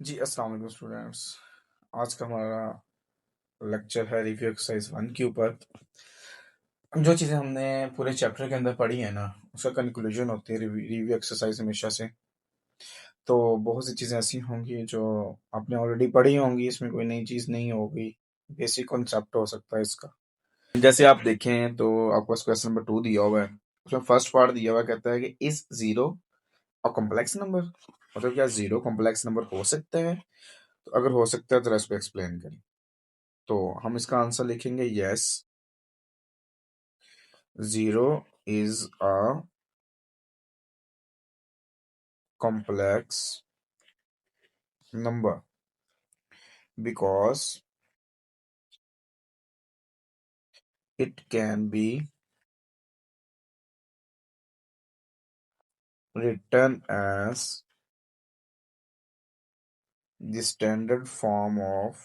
जी, अस्सलाम वालेकुम स्टूडेंट्स। आज का हमारा लेक्चर है रिव्यू एक्सरसाइज 1 के ऊपर। जो चीज़ें हमने पूरे चैप्टर के अंदर पढ़ी है ना, उसका कंक्लूजन होती है रिव्यू एक्सरसाइज हमेशा से। तो बहुत सी चीज़ें ऐसी होंगी जो आपने ऑलरेडी पढ़ी होंगी, इसमें कोई नई चीज़ नहीं होगी, बेसिक कॉन्सेप्ट हो सकता है इसका। जैसे आप देखें तो आपको पास क्वेश्चन नंबर 2 दिया हुआ है। उसमें फर्स्ट पार्ट दिया हुआ कहता है कि is zero a complex number, मतलब क्या जीरो कॉम्प्लेक्स नंबर हो सकता है? तो अगर हो सकता है तो इसको एक्सप्लेन करें। तो हम इसका आंसर लिखेंगे yes, zero is a complex number because it can be written as the standard form of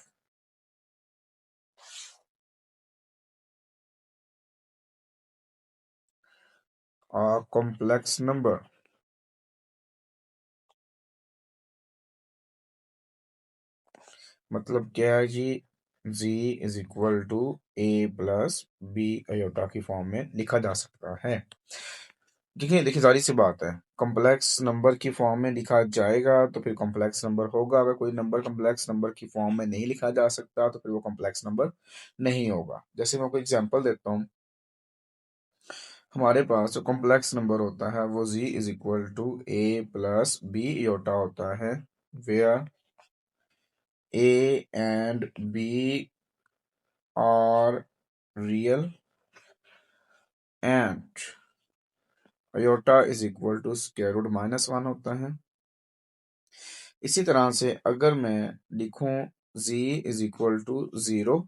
a complex number. मतलब क्या है जी? g is equal to a plus B iota की फॉर्म में लिखा जा सकता है। देखिए देखिए सारी सी बात है, कॉम्प्लेक्स नंबर की फॉर्म में लिखा जाएगा तो फिर कॉम्प्लेक्स नंबर होगा। अगर कोई नंबर कॉम्प्लेक्स नंबर की फॉर्म में नहीं लिखा जा सकता तो फिर वो कॉम्प्लेक्स नंबर नहीं होगा। जैसे मैं आपको एग्जांपल देता हूँ, हमारे पास जो कॉम्प्लेक्स नंबर होता है वो z is equal to a plus B iota होता है, where a and b are real and iota is equal to square root -1 होता है। इसी तरह से अगर मैं लिखूं z is equal to 0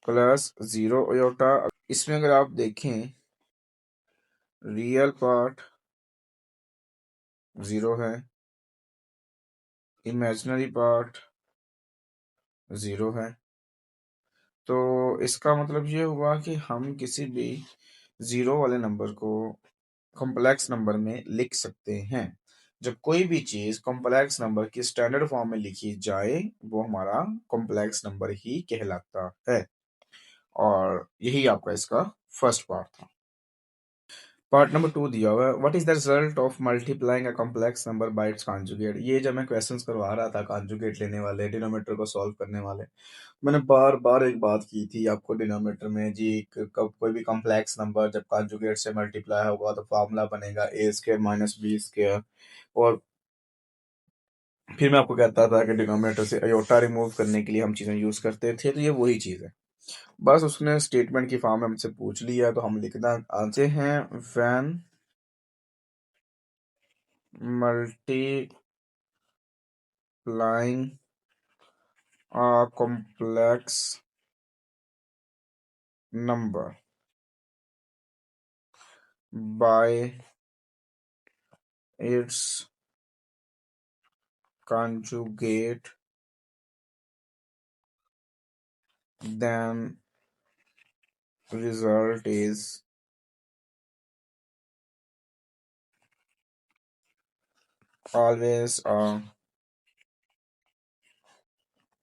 plus 0 iota, इसमें अगर आप देखें रियल पार्ट 0 है, इमेजिनरी पार्ट 0 है। तो इसका मतलब ये हुआ कि हम किसी भी जीरो वाले नंबर को कॉम्प्लेक्स नंबर में लिख सकते हैं। जब कोई भी चीज कॉम्प्लेक्स नंबर की स्टैंडर्ड फॉर्म में लिखी जाए वो हमारा कॉम्प्लेक्स नंबर ही कहलाता है। और यही आपका इसका फर्स्ट पार्ट था। पार्ट नंबर 2 दिया हुआ है, what is the result of multiplying a complex number by it's conjugate. ये जब मैं क्वेश्चंस करवा रहा था कॉन्जुगेट लेने वाले, डिनोमिनेटर को सॉल्व करने वाले, मैंने बार बार एक बात की थी आपको डिनोमिनेटर में जी, कोई भी कॉम्प्लेक्स नंबर जब कॉन्जुगेट से मल्टीप्लाई होगा तो फॉर्मूला बनेगा ए स्क्वायर माइनस बी स्क्वायर। और फिर मैं आपको कहता था कि डिनोमिनेटर से अयोटा रिमूव करने के लिए हम चीज़ें यूज़ करते थे, तो ये वही चीज़ है। बस उसने स्टेटमेंट की फॉर्म में हमसे पूछ लिया तो हम लिखना आंसर हैं, when multiplying a complex number by it's conjugate, then result is always a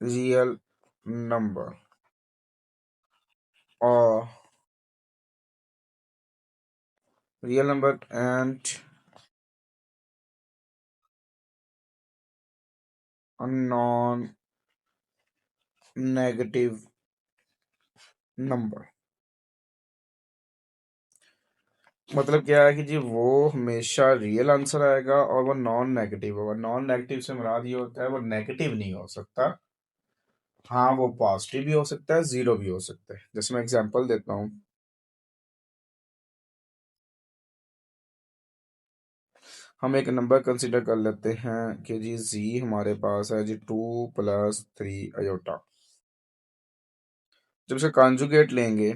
real number or real number and a non-negative number। मतलब क्या है कि जी वो हमेशा रियल आंसर आएगा और वो नॉन नेगेटिव होगा। नॉन नेगेटिव से मुराद ये होता है वो नेगेटिव नहीं हो सकता, हाँ वो पॉजिटिव भी हो सकता है, जीरो भी हो सकता है। जैसे मैं एग्जांपल देता हूँ, हम एक नंबर कंसीडर कर लेते हैं कि जी जी हमारे पास है जी 2 + 3 अयोटा। जब इसका कॉन्जुगेट लेंगे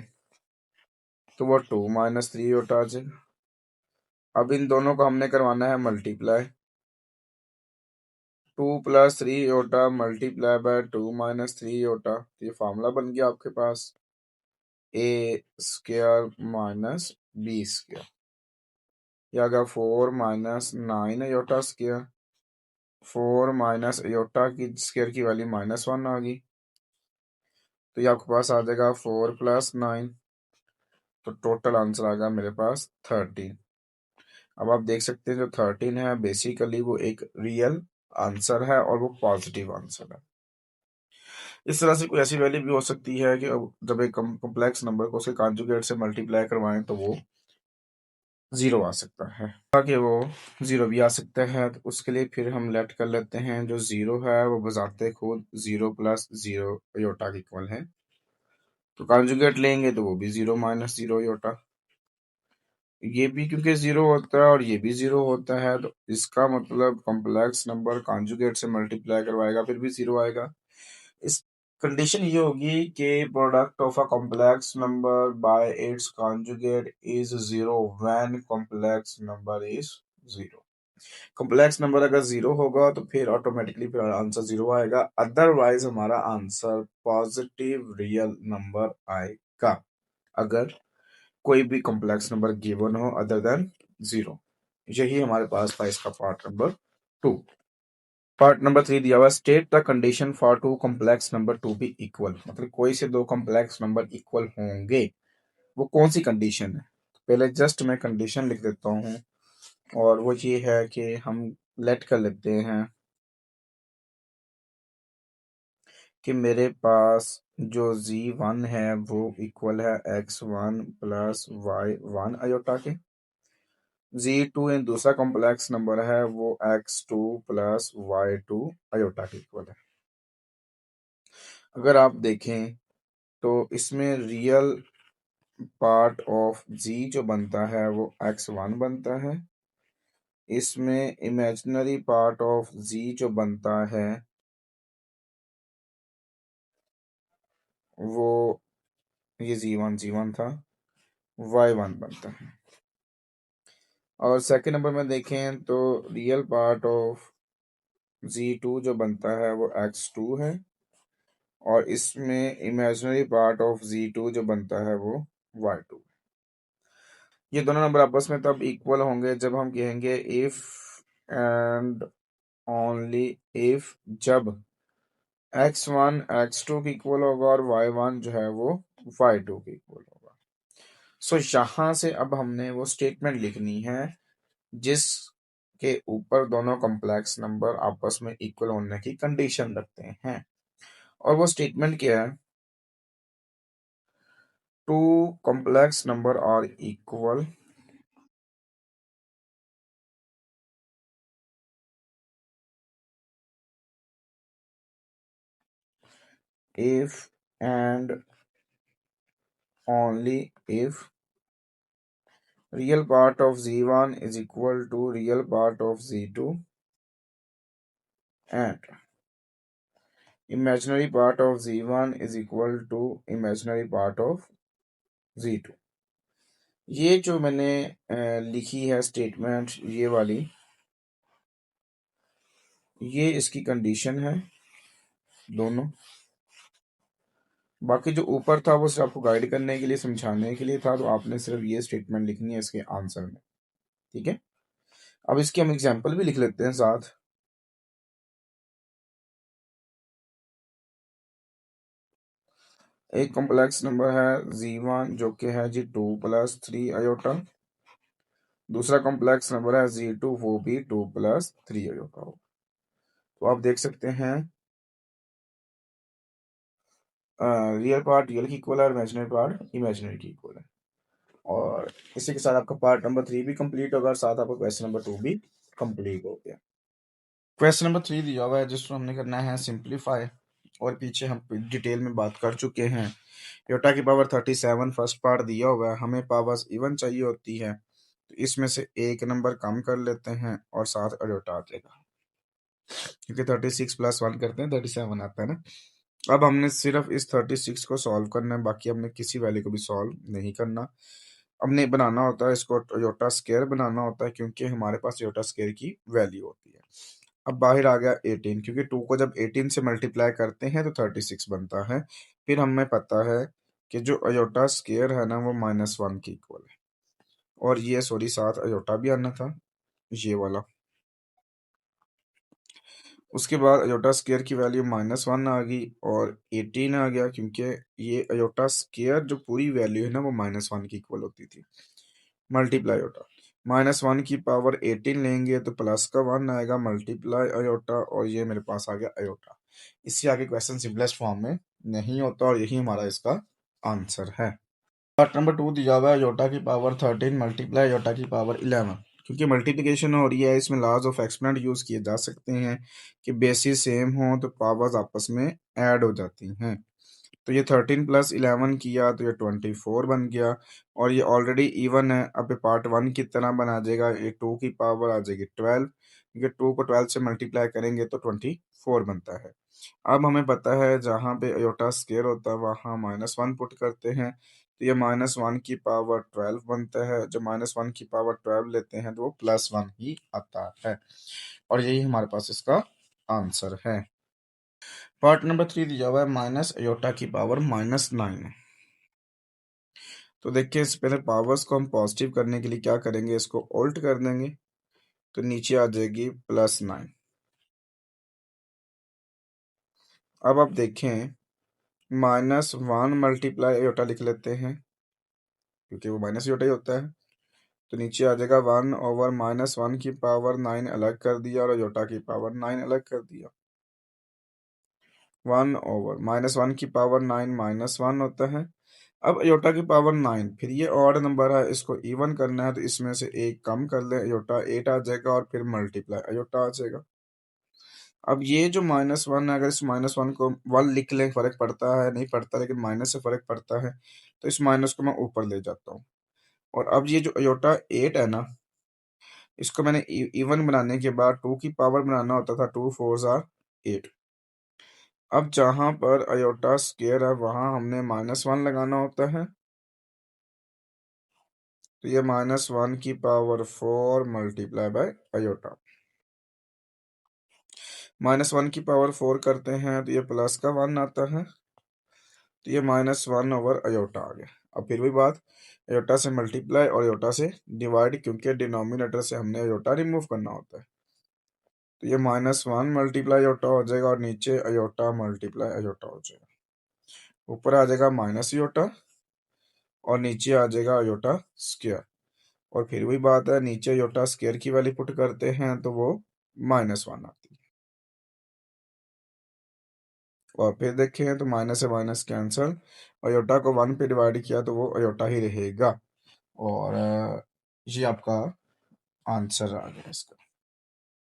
तो वो 2 - 3 अयोटा आ जाएगा। अब इन दोनों को हमने करवाना है multiply, 2 + 3 iota multiply by 2 - 3 iota, तो ये फार्मूला बन गया आपके पास A square minus B square, या अगर 4 - 9 अयोटा स्क्वायर, 4 माइनस अयोटा की स्क्वायर की वैल्यू -1 आ गई, तो ये आपके पास आ जाएगा 4 + 9, तो टोटल आंसर आ गया मेरे पास 13। अब आप देख सकते हैं जो 13 है बेसिकली वो एक रियल आंसर है और वो पॉजिटिव आंसर है। इस तरह से कोई ऐसी वैल्यू भी हो सकती है कि अब जब एक कॉम्प्लेक्स नंबर को उसके कॉन्जुगेट से मल्टीप्लाई करवाएं तो वो 0 आ सकता है, ताकि वो 0 भी आ सकता है। तो उसके लिए फिर हम लेट कर लेते हैं जो 0 है वो बजाते खुद 0 + 0 अयोटा के इक्वल है, तो कॉन्जुगेट लेंगे तो वो भी 0 - 0 अयोटा। ये भी क्योंकि 0 होता है और ये भी 0 होता है, तो इसका मतलब कॉम्प्लेक्स नंबर कॉन्जुगेट से मल्टीप्लाई करवाएगा फिर भी 0 आएगा। इस कंडीशन ये होगी कि product of a complex number by it's conjugate is 0 when complex number is 0। Complex number अगर 0 होगा तो फिर ऑटोमेटिकली फिर आंसर 0 आएगा, अदरवाइज हमारा आंसर पॉजिटिव रियल नंबर आएगा अगर कोई भी कॉम्प्लेक्स नंबर गिवन हो अदर देन 0। यही हमारे पास था इसका पार्ट नंबर 2। पार्ट नंबर 3 दिया हुआ state the condition for two complex number to be equal, मतलब कोई से दो कॉम्प्लेक्स नंबर इक्वल होंगे वो कौन सी कंडीशन है। पहले जस्ट मैं कंडीशन लिख देता हूँ, और वो ये है कि हम लेट कर लेते हैं कि मेरे पास जो z1 है वो इक्वल है x1 + y1 अयोटा के। z2 इन दूसरा कॉम्प्लेक्स नंबर है वो x2 + y2 अयोटा के इक्वल है। अगर आप देखें तो इसमें रियल पार्ट ऑफ z जो बनता है वो x1 बनता है, इसमें इमेजिनरी पार्ट ऑफ z जो बनता है वो ये z1 था, y1 बनता है। और सेकंड नंबर में देखें तो रियल पार्ट ऑफ z2 जो बनता है वो x2 है, और इसमें इमेजिनरी पार्ट ऑफ z2 जो बनता है वो y2। ये दोनों नंबर आपस में तब इक्वल होंगे जब हम कहेंगे इफ एंड ओनली इफ जब x1 x2 के इक्वल होगा और y1 जो है वो y2 के इक्वल होगा। सो यहाँ से अब हमने वो स्टेटमेंट लिखनी है जिस के ऊपर दोनों कॉम्प्लेक्स नंबर आपस में इक्वल होने की कंडीशन रखते हैं, और वो स्टेटमेंट क्या है, two complex number are equal if and only if real part of z1 is equal to real part of z2 and imaginary part of z1 is equal to imaginary part of z2। ये जो मैंने लिखी है statement ये वाली, ये इसकी condition है दोनों। बाकी जो ऊपर था वो सिर्फ आपको गाइड करने के लिए, समझाने के लिए था, तो आपने सिर्फ ये स्टेटमेंट लिखनी है इसके आंसर में, ठीक है। अब इसकी हम एग्जांपल भी लिख लेते हैं साथ। एक कॉम्प्लेक्स नंबर है z1 जो कि है जी 2 + 3 अयोटा, दूसरा कॉम्प्लेक्स नंबर है z2 वो भी 2 + 3 अयोटा हो। तो आप देख सकते हैं रियल पार्ट रियल की इक्वल है और इमेजिनरी पार्ट इमेजिनरी की इक्वल है। और इसी के साथ आपका पार्ट नंबर 3 भी कंप्लीट होगा और साथ आपका क्वेश्चन नंबर 2 भी कंप्लीट हो गया। क्वेश्चन नंबर 3 दिया हुआ है जिसको हमने करना है सिंप्लीफाई, और पीछे हम डिटेल में बात कर चुके हैं। योटा की पावर 37 फर्स्ट पार्ट दिया हुआ है, हमें पावर्स इवन चाहिए होती है, तो इसमें से एक नंबर कम कर लेते हैं और साथ अयोटा आ जाएगा, क्योंकि 36 + 1 करते हैं 37 आता है ना। अब हमने सिर्फ इस 36 को सॉल्व करना है, बाकी हमने किसी वैल्यू को भी सॉल्व नहीं करना। हमने बनाना होता है इसको योटा स्क्वायर बनाना होता है, क्योंकि हमारे पास योटा स्क्वायर की वैल्यू होती है। अब बाहर आ गया 18, क्योंकि 2 को जब 18 से मल्टीप्लाई करते हैं तो 36 बनता है। फिर हमें पता है कि जो अयोटा स्क्वायर है ना वो -1 की इक्वल है, और ये सॉरी साथ अयोटा भी आना था ये वाला। उसके बाद अयोटा स्क्वायर की वैल्यू -1 आ गई और 18 आ गया, क्योंकि ये अयोटा स्क्वायर जो पूरी वैल्यू है ना वो -1 की इक्वल होती थी। मल्टीप्लाई अयोटा, -1 की पावर 18 लेंगे तो प्लस का 1 आएगा, मल्टीप्लाई अयोटा, और ये मेरे पास आ गया अयोटा। इससे आगे क्वेश्चन सिंपलेस्ट फॉर्म में नहीं होता और यही हमारा इसका आंसर है। पार्ट नंबर 2 दिया हुआ है अयोटा की पावर 13 मल्टीप्लाई अयोटा की पावर 11। क्योंकि मल्टीप्लिकेशन हो रही है, इसमें लॉज ऑफ एक्सपोनेंट यूज किए जा सकते हैं कि बेसिस सेम हो तो पावर्स आपस में ऐड हो जाती हैं। तो ये 13 प्लस 11 किया तो ये 24 बन गया, और ये ऑलरेडी इवन है। अब ये पार्ट 1 की तरह बना जाएगा, ये 2 की पावर आ जाएगी 12, क्योंकि 2 को 12 से मल्टीप्लाई करेंगे तो 24 बनता है। अब हमें पता है जहाँ पे अयोटा स्क्वायर होता है वहाँ -1 पुट करते हैं, तो ये -1 की पावर 12 बनता है। जब -1 की पावर 12 लेते हैं तो वो +1 ही आता है, और यही हमारे पास इसका आंसर है। पार्ट नंबर 3 दिया हुआ है माइनस अयोटा की पावर -9। तो देखिए, इससे पहले पावर्स को हम पॉजिटिव करने के लिए क्या करेंगे, इसको ऑल्ट कर देंगे तो नीचे आ जाएगी +9। अब आप देखें, -1 मल्टीप्लाई अयोटा लिख लेते हैं, क्योंकि वो माइनस अयोटा ही होता है। तो नीचे आ जाएगा 1/- -1 की पावर 9 अलग कर दिया और अयोटा की पावर 9 अलग कर दिया। 1/-1 की पावर 9 -1 होता है। अब अयोटा की पावर 9, फिर ये ऑड नंबर है, इसको इवन करना है तो इसमें से एक कम कर लें, अयोटा 8 आ जाएगा, और फिर मल्टीप्लाई अयोटा आ जाएगा। अब ये जो -1 है, अगर इस -1 को 1 लिख लें, फर्क पड़ता है नहीं पड़ता, लेकिन माइनस से फर्क पड़ता है, तो इस माइनस को मैं ऊपर ले जाता हूँ। और अब ये जो अयोटा 8 है ना, इसको मैंने इवन बनाने के बाद 2 की पावर बनाना होता था, 2 4 ज़ा 8। अब जहां पर अयोटा स्क्वायर है वहां हमने -1 लगाना होता है, तो ये -1 की पावर 4 मल्टीप्लाई बाय अयोटा। -1 की पावर 4 करते हैं तो ये प्लस का 1 आता है, तो ये -1 अयोटा आ गया। अब फिर भी बात, अयोटा से मल्टीप्लाई और अयोटा से डिवाइड, क्योंकि डिनोमिनेटर से हमने अयोटा रिमूव करना होता है। तो ये -1 मल्टीप्लाई अयोटा हो जाएगा, और नीचे अयोटा मल्टीप्लाई अयोटा हो जाएगा। ऊपर आ जाएगा माइनस अयोटा, और नीचे आ जाएगा अयोटा स्क्वायर। और फिर वही बात है, नीचे अयोटा स्क्वायर की वैल्यू पुट करते हैं तो वो -1 आती है। और फिर देखें तो माइनस से माइनस कैंसल, अयोटा को 1 पे डिवाइड किया तो वो अयोटा ही रहेगा। और ये आपका आंसर आ गया इसका।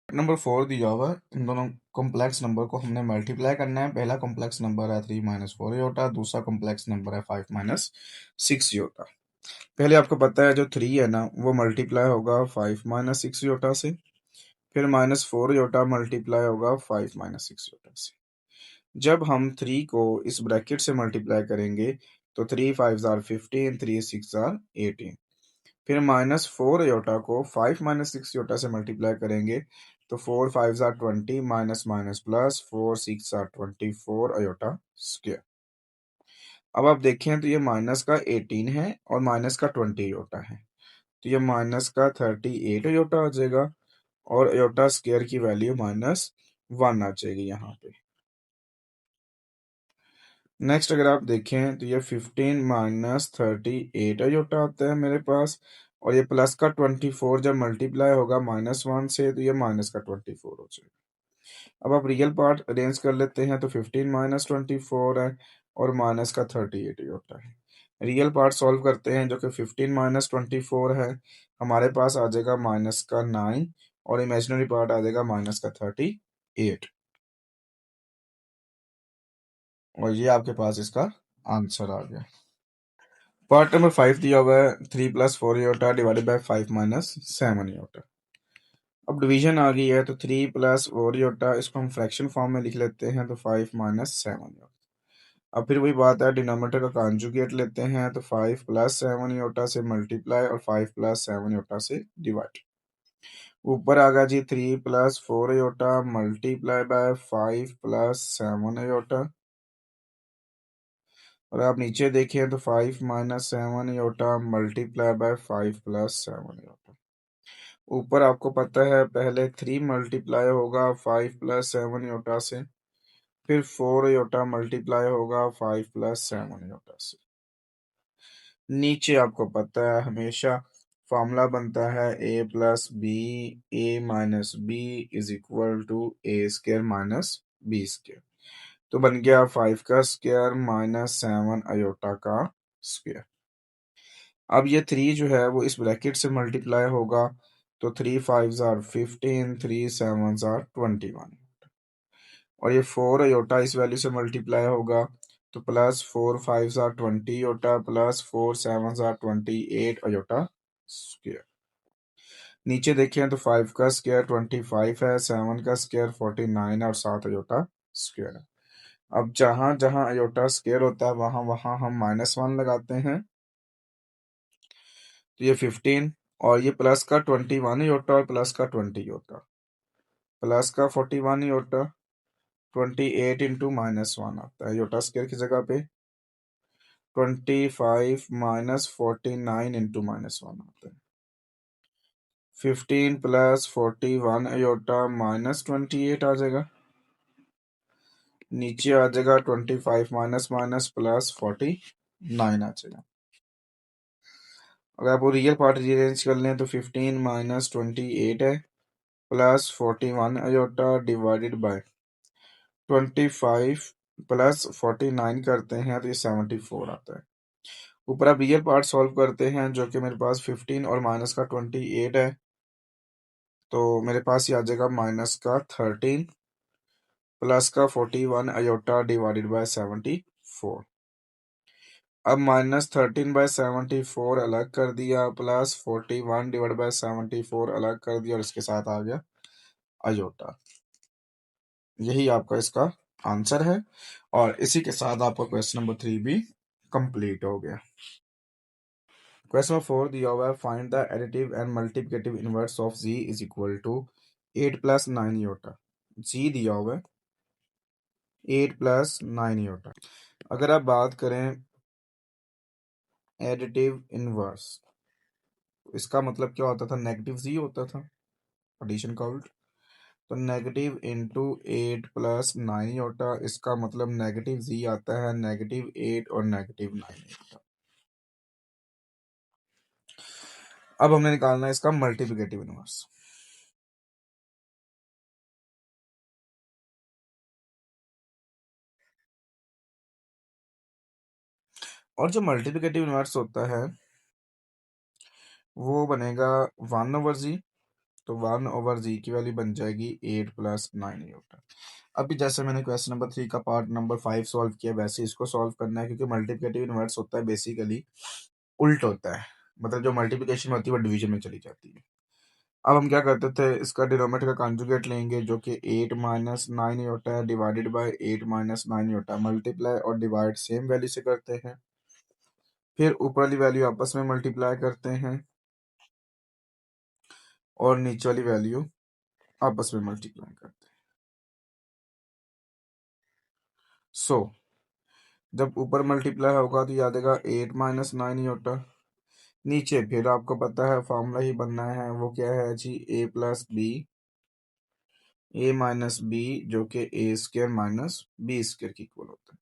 नंबर 4 दिया हुआ है, इन दोनों कॉम्प्लेक्स नंबर को हमने मल्टीप्लाई करना है। पहला कॉम्प्लेक्स नंबर है 3 - 4 अयोटा, दूसरा कॉम्प्लेक्स नंबर है 5 - 6 अयोटा। पहले आपको पता है जो 3 है ना वो मल्टीप्लाई होगा 5 - 6 अयोटा से, फिर -4 अयोटा मल्टीप्लाई होगा 5 - 6 अयोटा से। जब हम 3 को इस ब्रैकेट से मल्टीप्लाई करेंगे तो 3 5 ज़ार 15, 3 6 ज़ार 18। फिर -4 अयोटा को 5 - 6 अयोटा से मल्टीप्लाई करेंगे तो 4 5 ज़ार 20, माइनस माइनस प्लस 4 6 ज़ार 24 अयोटा स्क्वायर। अब आप देखें तो ये माइनस का 18 है और माइनस का 20 अयोटा है, तो ये माइनस का 38 अयोटा आ जाएगा, और अयोटा स्क्वायर की वैल्यू -1 आ जाएगी यहाँ पे। नेक्स्ट अगर आप देखें तो ये 15 - 38 अयोटा आता है मेरे पास, और ये प्लस का 24 जब मल्टीप्लाई होगा -1 से तो ये माइनस का 24 हो जाएगा। अब आप रियल पार्ट अरेंज कर लेते हैं तो 15 - 24 है, और माइनस का 38 अयोटा है। रियल पार्ट सॉल्व करते हैं जो कि 15 - 24 है, हमारे पास आ जाएगा माइनस का 9, और इमेजिनरी पार्ट आ जाएगा माइनस का 38, और ये आपके पास इसका आंसर आ गया। पार्ट नंबर 5 दिया हुआ है 3 + 4 अयोटा डिवाइडेड बाय 5 - 7 अयोटा। अब डिवीजन आ गई है तो 3 + 4 अयोटा, इसको हम फ्रैक्शन फॉर्म में लिख लेते हैं तो 5 - 7 अयोटा। अब फिर वही बात है, डिनोमिनेटर का कॉन्जुगेट लेते हैं तो 5 + 7 अयोटा से मल्टीप्लाई और 5 + 7 अयोटा से डिवाइड। ऊपर आ गया जी 3 + 4 अयोटा मल्टीप्लाई बाय 5 + 7 अयोटा, और आप नीचे देखें तो 5 - 7 अयोटा मल्टीप्लाई बाय 5 + 7 अयोटा। ऊपर आपको पता है पहले 3 मल्टीप्लाई होगा 5 प्लस 7 योटा से, फिर 4 योटा मल्टीप्लाई होगा 5 प्लस 7 योटा से। नीचे आपको पता है हमेशा फॉर्मूला बनता है a plus b, a minus b is equal to a square minus b square. तो बन गया 5 का स्क्वायर माइनस 7 अयोटा का स्क्वायर। अब ये 3 जो है वो इस ब्रैकेट से मल्टीप्लाई होगा, तो 3 5 आर 15, 3 7 आर 21, और ये 4 अयोटा इस वैल्यू से मल्टीप्लाई होगा, तो plus 4 5 or 20 iota plus 4 7 or 28 iota square. नीचे देखें तो 5 का स्क्वायर 25 है, 7 का स्क्वायर 49 और 7 अयोटा स्क्वायर है। अब जहां जहां अयोटा स्क्वायर होता है वहां वहां हम -1 लगाते हैं, तो ये 15 और ये प्लस का 21 अयोटा और प्लस का 20 अयोटा, प्लस का 41 अयोटा 28 इंटू -1 आता है अयोटा स्क्वायर की जगह पे, 25 माइनस 49 इंटू -1 आता है, 15 प्लस 41 अयोटा माइनस 28 आ जाएगा, नीचे आ जाएगा 25 माइनस माइनस प्लस 49 आ जाएगा। अगर आप वो रियल पार्ट रीअरेंज कर लें तो 15 माइनस 28 है plus 41 iota divided by 25 plus 49 करते हैं तो ये 74 आता है। ऊपर आप रियल पार्ट सॉल्व करते हैं जो कि मेरे पास 15 और माइनस का 28 है, तो मेरे पास ये आ जाएगा माइनस का 13 प्लस का 41 अयोटा डिवाइडेड बाय 74। अब -13/74 अलग कर दिया प्लस 41 डिवाइड बाय 74 अलग कर दिया और इसके साथ आ गया अयोटा। यही आपका इसका आंसर है और इसी के साथ आपका क्वेश्चन नंबर 3 भी कंप्लीट हो गया। क्वेश्चन नंबर 4 दिया हुआ है, find the additive and multiplicative inverse of z is equal to 8 plus 9 iota. z दिया हुआ है 8 प्लस 9 योटा। अगर आप बात करें एडिटिव इनवर्स, इसका मतलब क्या होता था, नेगेटिव z होता था एडिशन का उल्ट, तो नेगेटिव इंटू 8 प्लस 9 योटा, इसका मतलब नेगेटिव z आता है -8 और -9 योटा। अब हमने निकालना है इसका मल्टीप्लिकेटिव इनवर्स। और जो मल्टीप्लिकेटिव इनवर्स होता है वो बनेगा 1/z, तो 1/z की वैल्यू बन जाएगी 8 प्लस 9 योटा। अभी जैसे मैंने क्वेश्चन नंबर 3 का पार्ट नंबर 5 सॉल्व किया वैसे इसको सॉल्व करना है, क्योंकि मल्टीप्लिकेटिव इनवर्स होता है बेसिकली उल्ट होता है, मतलब जो मल्टीप्लिकेशन होती है वो डिवीजन में चली जाती है। अब हम क्या करते थे, इसका डिनोमिनेटर का कॉन्जुगेट लेंगे जो कि 8 माइनस 9 होता है डिवाइडेड बाय 8 माइनस 9 होता है, मल्टीप्लाई और डिवाइड सेम वैल्यू से करते हैं, फिर ऊपर वाली वैल्यू आपस में मल्टीप्लाई करते हैं और नीचे वाली वैल्यू आपस में मल्टीप्लाई करते हैं। सो जब ऊपर मल्टीप्लाई होगा तो याद आएगा 8 माइनस 9 होता, नीचे फिर आपको पता है फॉर्मूला ही बनना है, वो क्या है जी, ए plus b, a minus B जो कि ए स्क्र माइनस बी स्क्र की इक्वल होता है।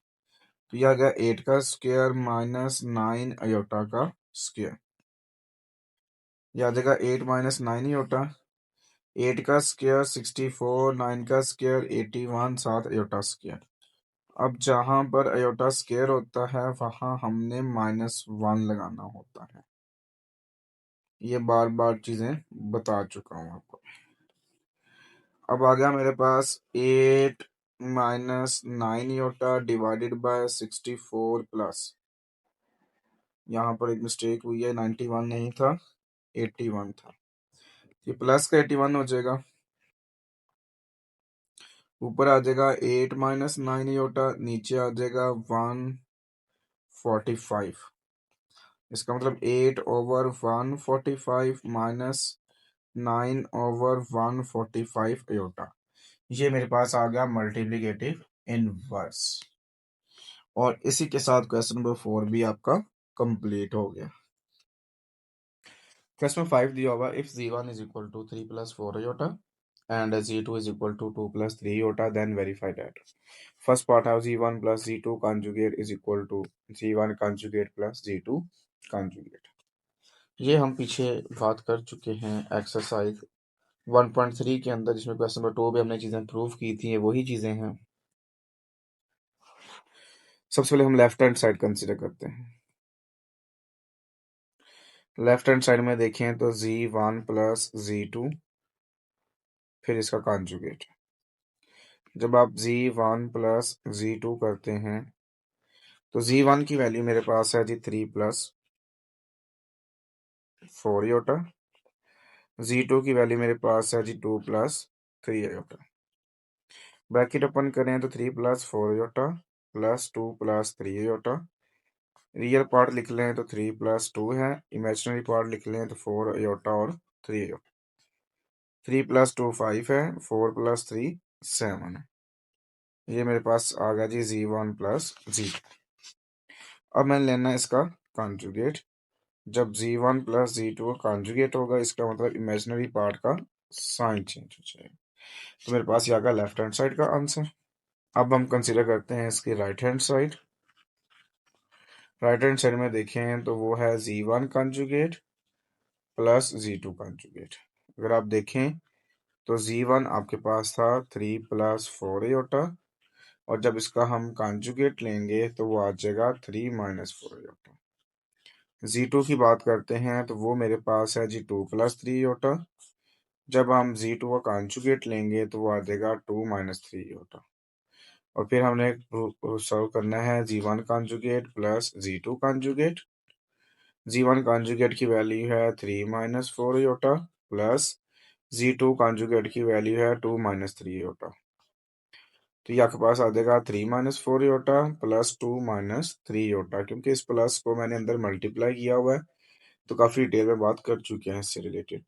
तो यह आ गया 8 का स्क्वायर माइनस 9 अयोटा का स्क्वायर, याद आएगा 8 माइनस 9 अयोटा, 8 का स्क्वायर 64, 9 का स्क्वायर 81, 7 अयोटा स्क्वायर। अब जहां पर अयोटा स्क्वायर होता है वहां हमने -1 लगाना होता है, ये बार बार चीजें बता चुका हूं आपको। अब आ गया मेरे पास 8 minus 9 iota divided by 64 plus, यहाँ पर एक मिस्टेक हुई है, 91 नहीं था 81 था, ये प्लस का 81 हो जाएगा, ऊपर आ जाएगा 8 माइनस 9 योटा, नीचे आ जाएगा 145, इसका मतलब 8/145 माइनस 9/145 अयोटा। ये मेरे पास आ गया मल्टीप्लिकेटिव इनवर्स और इसी के साथ क्वेश्चन नंबर 4 भी आपका कंप्लीट हो गया। क्वेश्चन 5 दिया हुआ if z1 is equal to 3 plus 4 iota and z2 is equal to 2 plus 3 iota, then verify that. First part of z1 plus z2 conjugate is equal to z1 conjugate plus z2 conjugate. ये हम पीछे बात कर चुके हैं exercise 1.3 के अंदर, जिसमें क्वेश्चन नंबर 2 भी हमने चीजें प्रूव की थी, वही चीजें हैं। सबसे पहले हम लेफ्ट हैंड साइड कंसीडर करते हैं। लेफ्ट हैंड साइड में देखें तो z1 प्लस z2 फिर इसका कॉन्जुगेट। जब आप z1 प्लस z2 करते हैं तो z1 की वैल्यू मेरे पास है जी 3 प्लस 4 iota, z2 की वैल्यू मेरे पास है जी 2 प्लस 3 iota। ब्रैकेट ओपन करें तो 3 plus 4 iota plus 2 plus 3 iota। Real part लिख लें तो 3 प्लस 2 है, इमेजिनरी पार्ट लिख लें तो 4 iota और 3 iota। 3 प्लस 2 5 है, 4 प्लस 3 7 है। ये मेरे पास आ गया जी z1 प्लस z2। अब मैंने लेना है इसका कॉन्जुगेट। जब z1 प्लस z2 का कॉन्जुगेट होगा, इसका मतलब इमेजिनरी पार्ट का साइन चेंज हो जाएगा। तो मेरे पास ये आ गया लेफ्ट हैंड साइड का आंसर। अब हम कंसीडर करते हैं इसकी right hand side. Right hand side में देखें तो वो है z1 conjugate plus z2 conjugate. अगर आप देखें तो z1 आपके पास था 3 प्लस 4 iota, और जब इसका हम कॉन्जुगेट लेंगे तो वो आ जाएगा 3 माइनस 4 iota। z2 की बात करते हैं तो वो मेरे पास है जी 2 प्लस 3 iota। जब हम z2 का कॉन्जुगेट लेंगे तो वो आ जाएगा 2 माइनस 3 iota। और फिर हमने सॉल्व करना है z1 conjugate plus z2 conjugate. z1 conjugate की वैल्यू है 3 minus 4 iota plus z2 conjugate की वैल्यू है 2 माइनस 3 iota। तो ये आपके पास आ जाएगा 3 minus 4 iota plus 2 minus 3 iota। क्योंकि इस प्लस को मैंने अंदर मल्टीप्लाई किया हुआ है तो काफ़ी डिटेल में बात कर चुके हैं इससे रिलेटेड।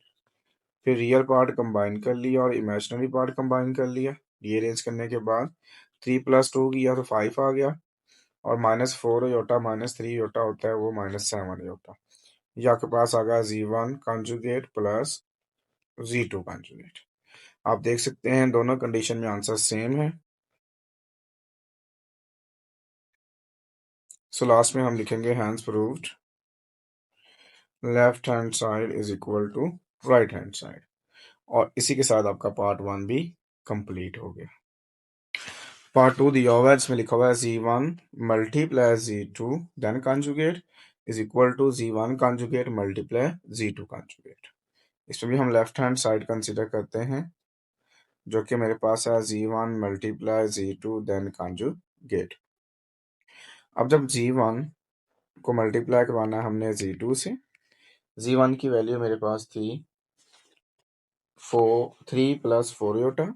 फिर रियल पार्ट कंबाइन कर लिया और इमेजिनरी पार्ट कंबाइन कर लिया। ये अरेंज करने के बाद 3 प्लस 2 किया तो 5 आ गया, और माइनस 4 iota माइनस 3 iota होता है वो माइनस 7 iota। ये आपके पास आ गया z1 conjugate plus z2 conjugate. आप देख सकते हैं दोनों कंडीशन में आंसर सेम है। सो लास्ट में हम लिखेंगे hence proved left hand side is equal to right hand side. और इसी के साथ आपका पार्ट 1 भी कंप्लीट हो गया। पार्ट 2 दिया हुआ है, इसमें लिखा हुआ है z1 multiply z2 then conjugate is equal to z1 conjugate multiply z2 conjugate. इसमें भी हम लेफ्ट हैंड साइड कंसीडर करते हैं, जो कि मेरे पास है z1 multiply z2 then conjugate. अब जब z1 को मल्टीप्लाई करवाना है हमने z2 से, z1 की वैल्यू मेरे पास थी 3 प्लस 4 iota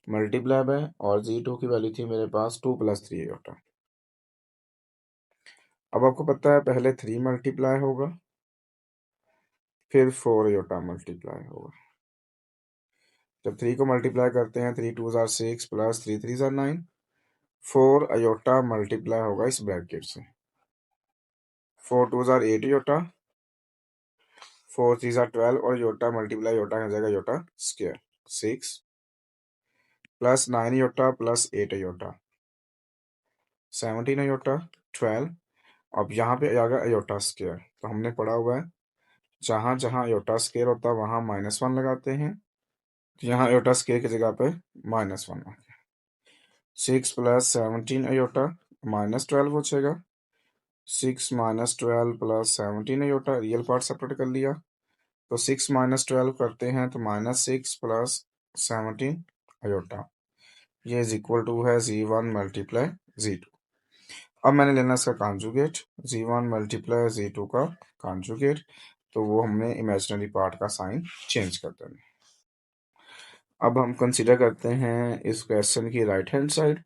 मल्टीप्लाई बाय, और z2 की वैल्यू थी मेरे पास 2 प्लस 3 iota। अब आपको पता है पहले 3 मल्टीप्लाई होगा फिर 4 iota मल्टीप्लाई होगा। जब 3 को मल्टीप्लाई करते हैं 3 2 jar 6 plus 3 3 jar 9, 4 iota multiply होगा इस ब्रैकेट से। 4 2 जार 8 iota, 4 3 जार 12, और iota मल्टीप्लाई iota हो जाएगा iota square 6 plus 9 iota plus 8 iota 17 iota 12। अब यहाँ पे आ गया iota स्क्वायर, तो हमने पढ़ा हुआ है जहाँ जहाँ iota स्क्वायर होता है वहाँ -1 लगाते हैं। तो यहाँ iota स्क्वायर की जगह पे -1 आ गया। 6 प्लस 17 iota -12 हो जाएगा। 6 minus 12 plus 17 iota, real part separate कर लिया तो 6 माइनस 12 करते हैं तो -6 प्लस 17 iota। ये इज इक्वल टू है z1 मल्टीप्लाई z2। अब मैंने लेना इसका कॉन्जुगेट, z1 मल्टीप्लाई z2 का कॉन्जुगेट। तो वो हमने इमेजिनरी पार्ट का साइन चेंज कर देना। अब हम कंसीडर करते हैं इस क्वेश्चन की राइट हैंड साइड,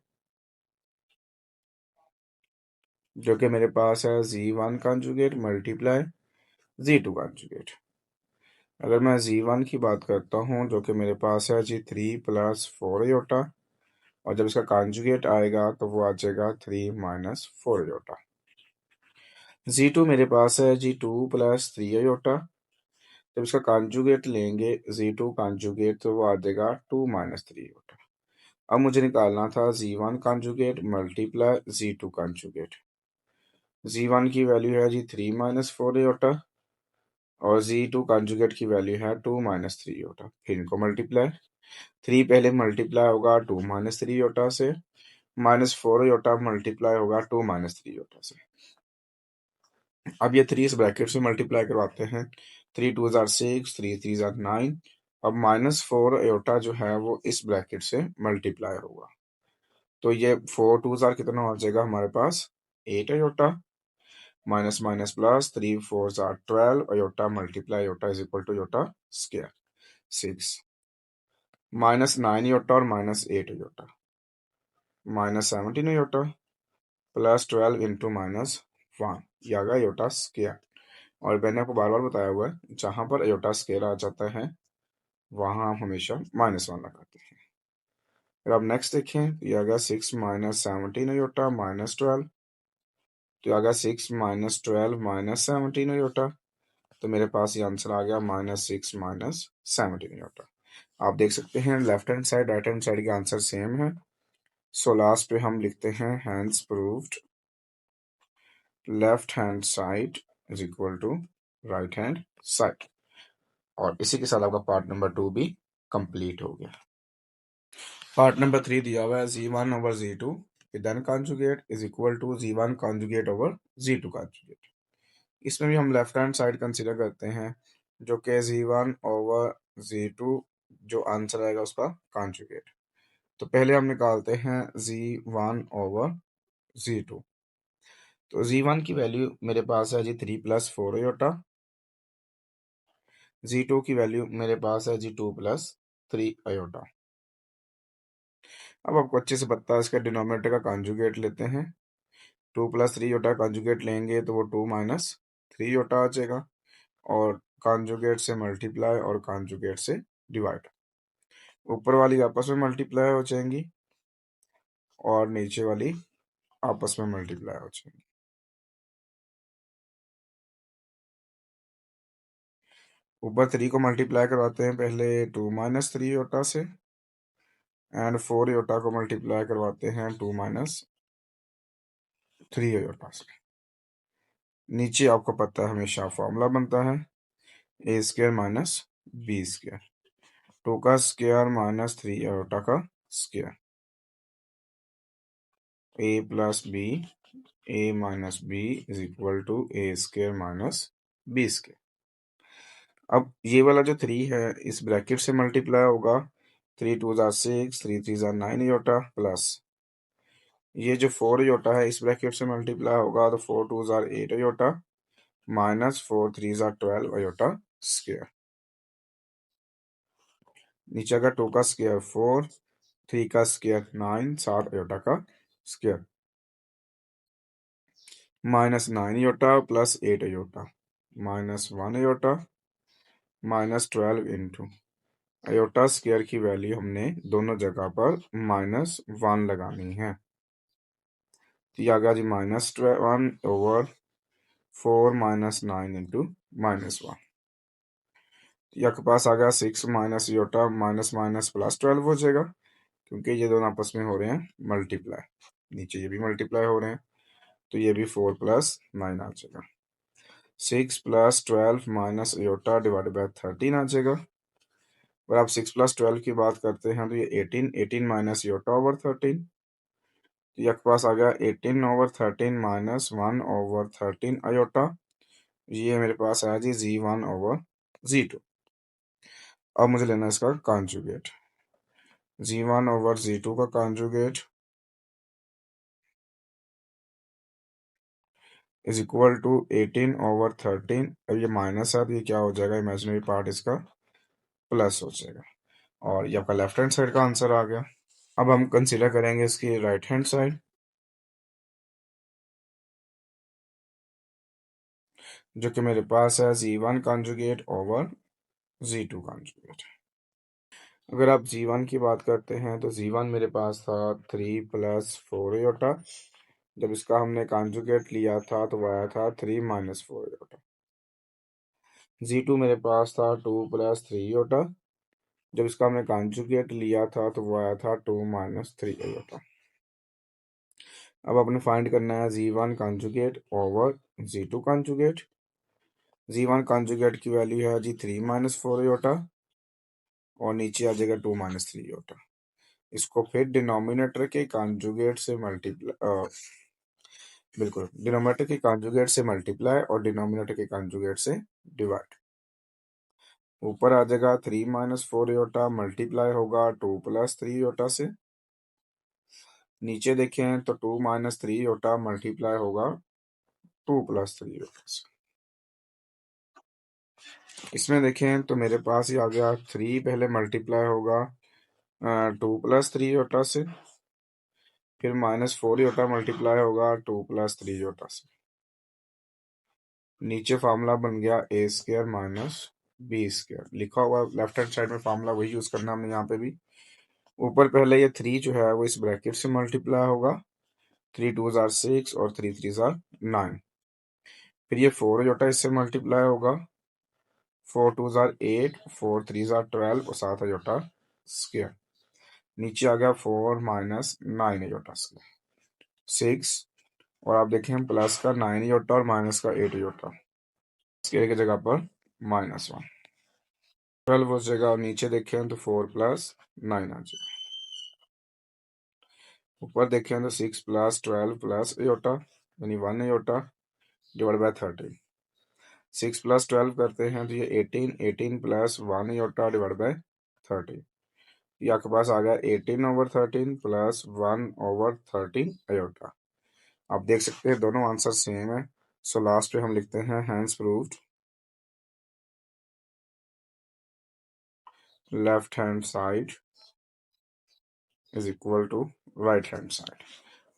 जो कि मेरे पास है z1 conjugate multiply z2 conjugate. अगर मैं z1 की बात करता हूँ, जो कि मेरे पास है जी 3 प्लस 4 iota, और जब इसका कॉन्जुगेट आएगा तो वो आ जाएगा 3 माइनस 4 iota। Z2 मेरे पास है G2 प्लस 3 i। जब इसका कॉन्जुगेट लेंगे Z2 कॉन्जुगेट तो वो आ जाएगा 2 - 3 i। अब मुझे निकालना था Z1 conjugate multiply Z2 conjugate. Z1 की वैल्यू है जी 3 - 4 i और Z2 कॉन्जुगेट की वैल्यू है 2 - 3 i। फिर इनको मल्टीप्लाई, 3 पहले मल्टीप्लाई होगा 2 - 3 i से, -4 i मल्टीप्लाई होगा 2 - 3 i से। अब ये 3 इस ब्रैकेट से मल्टीप्लाई करवाते हैं, 3 2 जार 6, 3 3 जार 9। अब -4 i जो है वो इस ब्रैकेट से मल्टीप्लाई होगा, तो ये 4 2 जार कितना हो जाएगा हमारे पास 8 i। माइनस माइनस प्लस, 3 4 जार 12 multiply is equal to square 6, -9 और -8 -17 प्लस 12 इंटू -1, ये आ गया स्क्वायर। और मैंने आपको बार बार बताया हुआ है जहां पर स्क्वायर आ जाता है वहां हम हमेशा -1 लगाते हैं। फिर अब नेक्स्ट देखें, तो ये आ गया 6 -17 -12, तो ये आ गया 6 -12 -17 तो मेरे पास ये आंसर आ गया -6 -17। आप देख सकते हैं left hand side right hand side के आंसर सेम है। सो लास्ट पे हम लिखते हैं hence proved left hand side is equal to right hand side. और इसी के साथ आपका पार्ट नंबर 2 भी कंप्लीट हो गया। पार्ट नंबर 3 दिया हुआ है Z1/Z2 then conjugate is equal to Z1 conjugate over Z2 conjugate. इसमें भी हम लेफ्ट हैंड साइड कंसिडर करते हैं जो कि Z1/Z2 जो आंसर आएगा उसका कॉन्जुगेट। तो पहले हम निकालते हैं Z1/Z2। तो Z1 की वैल्यू मेरे पास है जी 3 + 4 i। Z2 की वैल्यू मेरे पास है जी 2 + 3 i। अब आपको अच्छे से पता है इसका डिनोमिनेटर का कॉन्जुगेट लेते हैं, 2 + 3 कॉन्जुगेट लेंगे तो वो 2 - 3 आ जाएगा, और कॉन्जुगेट से मल्टीप्लाई और कॉन्जुगेट से डिवाइड, ऊपर वाली आपस में मल्टीप्लाई हो जाएंगी और नीचे वाली आपस में मल्टीप्लाई हो जाएंगी। ऊपर 3 को मल्टीप्लाई करवाते हैं पहले 2 - 3 से, एंड 4 को मल्टीप्लाई करवाते हैं 2 - 3 से। नीचे आपको पता है हमेशा फॉर्मूला बनता है a² - b², 2 का स्क्वायर -3 का square, a + b a - b is equal to a² - b²। अब ये वाला जो 3 है इस ब्रैकेट से मल्टीप्लाई होगा, 3 2 जार 6, 3 3 जार 9 प्लस ये जो 4 है इस ब्रैकेट से मल्टीप्लाई होगा तो 4 2 जार 8 -4 3 जार 12 स्क्वायर। नीचे का 2 का स्क्वायर 4, 3 का स्क्वायर 9, 7 का स्क्वायर, -9 प्लस 8 -1 -12 इंटू स्क्वायर की वैल्यू हमने दोनों जगह पर -1 लगानी है, तो ये आ गया जी -1/4 -9 इंटू -1। ये आपके पास आ गया 6 माइनस माइनस प्लस 12 हो जाएगा, क्योंकि ये दोनों आपस में हो रहे हैं मल्टीप्लाई, नीचे ये भी मल्टीप्लाई हो रहे हैं, तो ये भी 4 + 9 आ जाएगा। 6 + 12 डिवाइडेड बाय 13 आ जाएगा। अगर आप 6 + 12 की बात करते हैं तो ये 18 -13, तो ये आपके पास आ गया 18/13 -1/13 ये मेरे पास आया जी Z1/Z2। अब मुझे लेना है इसका कॉन्जुगेट, Z1/Z2 का कॉन्जुगेट इज इक्वल टू 18/13। अब ये माइनस है तो ये क्या हो जाएगा, इमेजिनरी पार्ट इसका प्लस हो जाएगा, और ये आपका लेफ्ट हैंड साइड का आंसर आ गया। अब हम कंसीडर करेंगे इसकी राइट हैंड साइड, जो कि मेरे पास है Z1 conjugate over Z2 conjugate. अगर आप Z1 की बात करते हैं तो Z1 मेरे पास था 3 + 4 i जब इसका हमने कॉन्जुगेट लिया था तो वो आया था 3 - 4 आयोटा। Z2 मेरे पास था 2 + 3 आयोटा। जब इसका हमने कॉन्जुगेट लिया था तो वो आया था 2 - 3 आयोटा। अब अपने फाइंड करना है Z1 conjugate over Z2 conjugate. Z1 conjugate की वैल्यू है जी 3 - 4 आयोटा और नीचे आ जाएगा 2 - 3 आयोटा। इसको फिर डिनोमिनेटर के कॉन्जुगेट से बिल्कुल डिनोमिनेटर के कॉन्जुगेट से मल्टीप्लाई और डिनोमिनेटर के कॉन्जुगेट से डिवाइड। ऊपर आ जाएगा 3 - 4 आयोटा मल्टीप्लाई होगा 2 + 3 आयोटा से। नीचे देखें तो 2 - 3 आयोटा मल्टीप्लाई होगा 2 + 3 आयोटा से। इसमें देखें तो मेरे पास ही आ गया 3 पहले मल्टीप्लाई होगा 2 + 3 आयोटा से, फिर -4 आयोटा मल्टीप्लाई होगा 2 + 3 आयोटा से। नीचे फार्मूला बन गया a² - b² लिखा हुआ लेफ्ट हैंड साइड में फार्मूला वही यूज करना हमने यहाँ पे भी। ऊपर पहले ये 3 जो है वो इस ब्रैकेट से मल्टीप्लाई होगा, 3 2s are 6 और 3 3s are 9। फिर ये 4 आयोटा इससे मल्टीप्लाई होगा, 4 2s are 8, 4 3s are 12 और 7 आयोटा स्क्वायर। नीचे आ गया 4 - 9 आयोटा स्क्वायर 6। और आप देखें प्लस का 9 आयोटा और माइनस का 8 आयोटा स्क्वायर की जगह पर -1 12 हो जाएगा। और नीचे देखें तो 4 + 9 आ जाएगा। ऊपर देखें तो 6 + 12 + आयोटा यानी 1 आयोटा डिवाइड बाय 13। 6 + 12 करते हैं तो ये 18, 18 + 1 आयोटा डिवाइड बाय 13। ये आपके पास आ गया 18/13 + 1/13 आयोटा। आप देख सकते हैं दोनों आंसर सेम है। सो लास्ट पे हम लिखते हैं hence proved left hand side is equal to right hand side.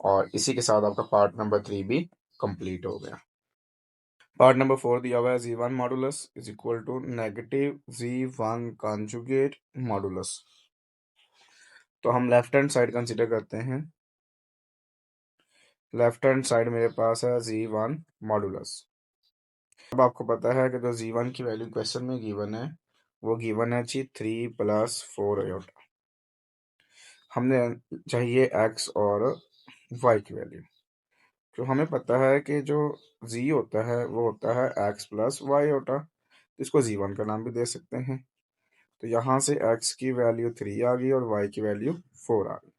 और इसी के साथ आपका पार्ट नंबर 3 भी कंप्लीट हो गया। पार्ट नंबर 4 दिया हुआ है Z1 modulus is equal to -Z1 conjugate modulus. तो हम लेफ्ट हैंड साइड कंसीडर करते हैं। लेफ्ट हैंड साइड मेरे पास है Z1 मॉडुलस। अब आपको पता है कि जो Z1 की वैल्यू क्वेश्चन में गिवन है वो गिवन है जी 3 + 4 आयोटा। हमने चाहिए x और y की वैल्यू। तो हमें पता है कि जो z होता है वो होता है x + y आयोटा, इसको Z1 का नाम भी दे सकते हैं। तो यहाँ से x की वैल्यू 3 आ गई और y की वैल्यू 4 आ गई।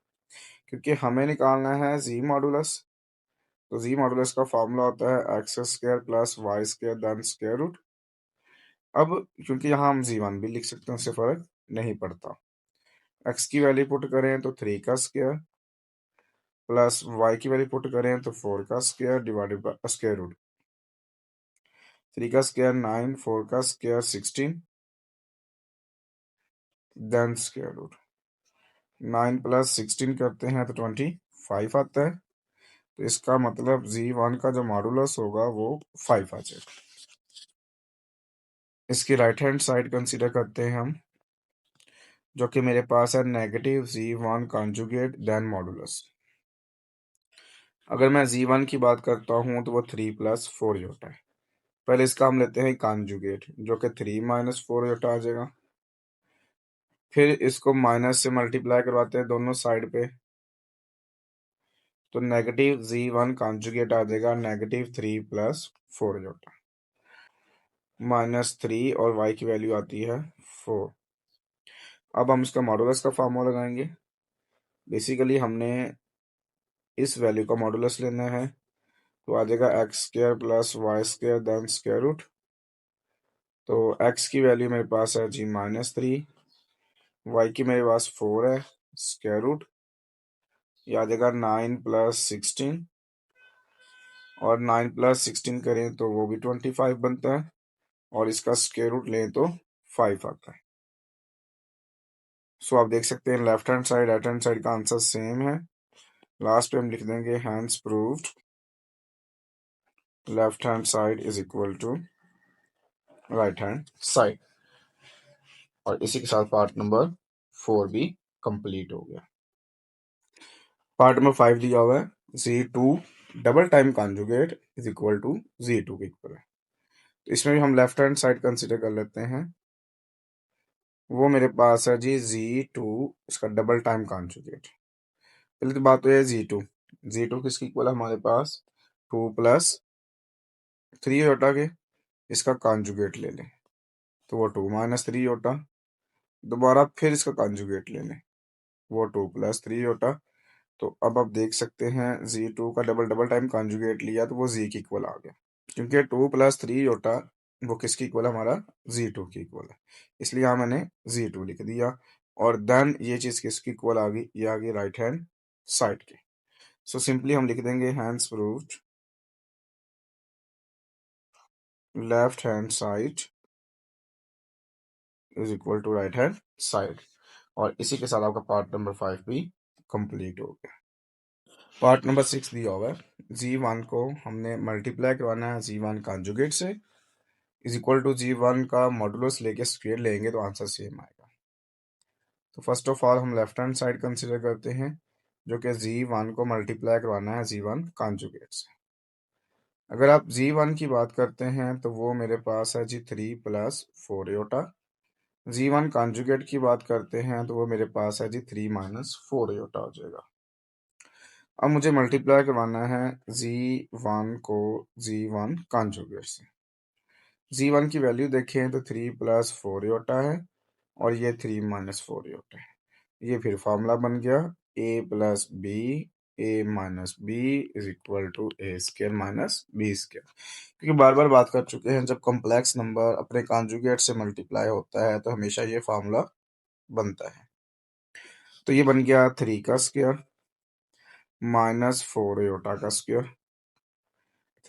क्योंकि हमें निकालना है z मॉडुलस, तो z मॉडुलस का फॉर्मूला होता है x² + y² then square root. अब क्योंकि यहाँ हम Z1 भी लिख सकते हैं उससे फर्क नहीं पड़ता। x की वैल्यू पुट करें तो 3 का स्क्वायर प्लस y की वैल्यू पुट करें तो 4 का square divided by square root. 3 का स्क्वायर 9, 4 का स्क्वायर 16 देन स्क्वायर रूट। 9 + 16 करते हैं तो 25 आता है। तो इसका मतलब Z1 का जो मॉडुलस होगा वो 5 आ जाएगा। इसकी राइट हैंड साइड कंसीडर करते हैं हम, जो कि मेरे पास है -Z1 कॉन्जुगेट देन मॉडुलस। अगर मैं Z1 की बात करता हूँ तो वो 3 + 4 आयोटा है। पहले इसका हम लेते हैं कॉन्जुगेट जो कि 3 - 4 आयोटा आ जाएगा। फिर इसको माइनस से मल्टीप्लाई करवाते हैं दोनों साइड पे, तो -Z1 कॉन्जुगेट आ जाएगा -3 + 4 आयोटा। -3 और y की वैल्यू आती है 4। अब हम इसका मॉडुलस का फार्मूला लगाएंगे। बेसिकली हमने इस वैल्यू का मॉडुलस लेना है, तो आ जाएगा x² + y² then square root. तो x की वैल्यू मेरे पास है जी -3, y की मेरे पास 4 है स्क्वायर रूट। ये आ जाएगा 9 + 16 और 9 + 16 करें तो वो भी 25 बनता है और इसका स्क्वायर रूट लें तो 5 आता है। सो आप देख सकते हैं left hand side right hand side का आंसर सेम है। लास्ट पे हम लिख देंगे hence proved left hand side is equal to right hand side. और इसी के साथ पार्ट नंबर 4 भी कंप्लीट हो गया। पार्ट नंबर 5 दिया हुआ है Z2 double time conjugate is equal to Z2 के इक्वल है। तो इसमें भी हम लेफ्ट हैंड साइड कंसिडर कर लेते हैं। वो मेरे पास है जी Z2, इसका डबल टाइम कॉन्जुगेट। पहले तो बात तो है Z2 किसकी इक्वल है हमारे पास, 2 + 3 होटा के, इसका कॉन्जुगेट ले लें तो वो 2 - 3 होटा। दोबारा फिर इसका कॉन्जुगेट ले लें, वो 2 + 3 होटा। तो अब आप देख सकते हैं Z2 का डबल डबल टाइम कॉन्जुगेट लिया तो वो Z की इक्वल आ गया, क्योंकि 2 + 3 होटा वो किसकी इक्वल है, हमारा Z2 की इक्वल है। इसलिए यहाँ मैंने Z2 लिख दिया। और देन ये चीज़ किसकी इक्वल आ गई, ये आ गई राइट हैंड साइड की। सो सिंपली हम लिख देंगे hence proved left hand side is equal to right hand side. और इसी के साथ आपका पार्ट नंबर 5 भी कंप्लीट हो गया। पार्ट नंबर 6 दिया हुआ है, Z1 को हमने मल्टीप्लाई करवाना है Z1 कॉन्जुगेट से, इज इक्वल टू Z1 का मॉडुलस लेके स्क्वायर लेंगे तो आंसर सेम आएगा। तो फर्स्ट ऑफ ऑल हम लेफ्ट हैंड साइड कंसिडर करते हैं, जो कि Z1 को मल्टीप्लाई करवाना है Z1 कॉन्जुगेट से। अगर आप Z1 की बात करते हैं तो वो मेरे पास है जी 3 + 4 योटा। Z1 कॉन्जुगेट की बात करते हैं तो वो मेरे पास है जी 3 - 4 योटा हो जाएगा। अब मुझे मल्टीप्लाई करवाना है Z1 को Z1 कॉन्जुगेट से। Z1 की वैल्यू देखें तो 3 + 4 योटा है और ये 3 - 4 योटा है। ये फिर फॉर्मूला बन गया A + B is equal to A² - B²। क्योंकि बार बार बात कर चुके हैं, जब कॉम्प्लेक्स नंबर अपने कॉन्जुगेट से मल्टीप्लाई होता है तो हमेशा ये फॉर्मूला बनता है। तो ये बन गया 3 का स्क्वायर -4 योटा का स्क्वायर।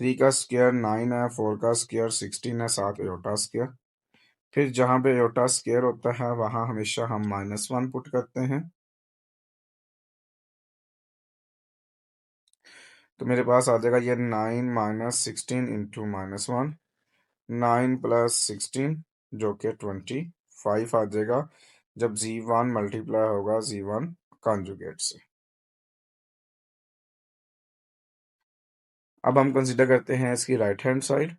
3 का स्क्वायर 9 है, 4 का स्क्वायर 16 है, 7 योटा स्क्वायर। फिर जहाँ पे योटा स्क्वायर होता है वहाँ हमेशा हम -1 पुट करते हैं। तो मेरे पास आ जाएगा ये 9 - 16 इंटू -1, 9 + 16 जो कि 25 आ जाएगा जब Z1 मल्टीप्लाई होगा Z1 कॉन्जुगेट से। अब हम कंसीडर करते हैं इसकी राइट हैंड साइड,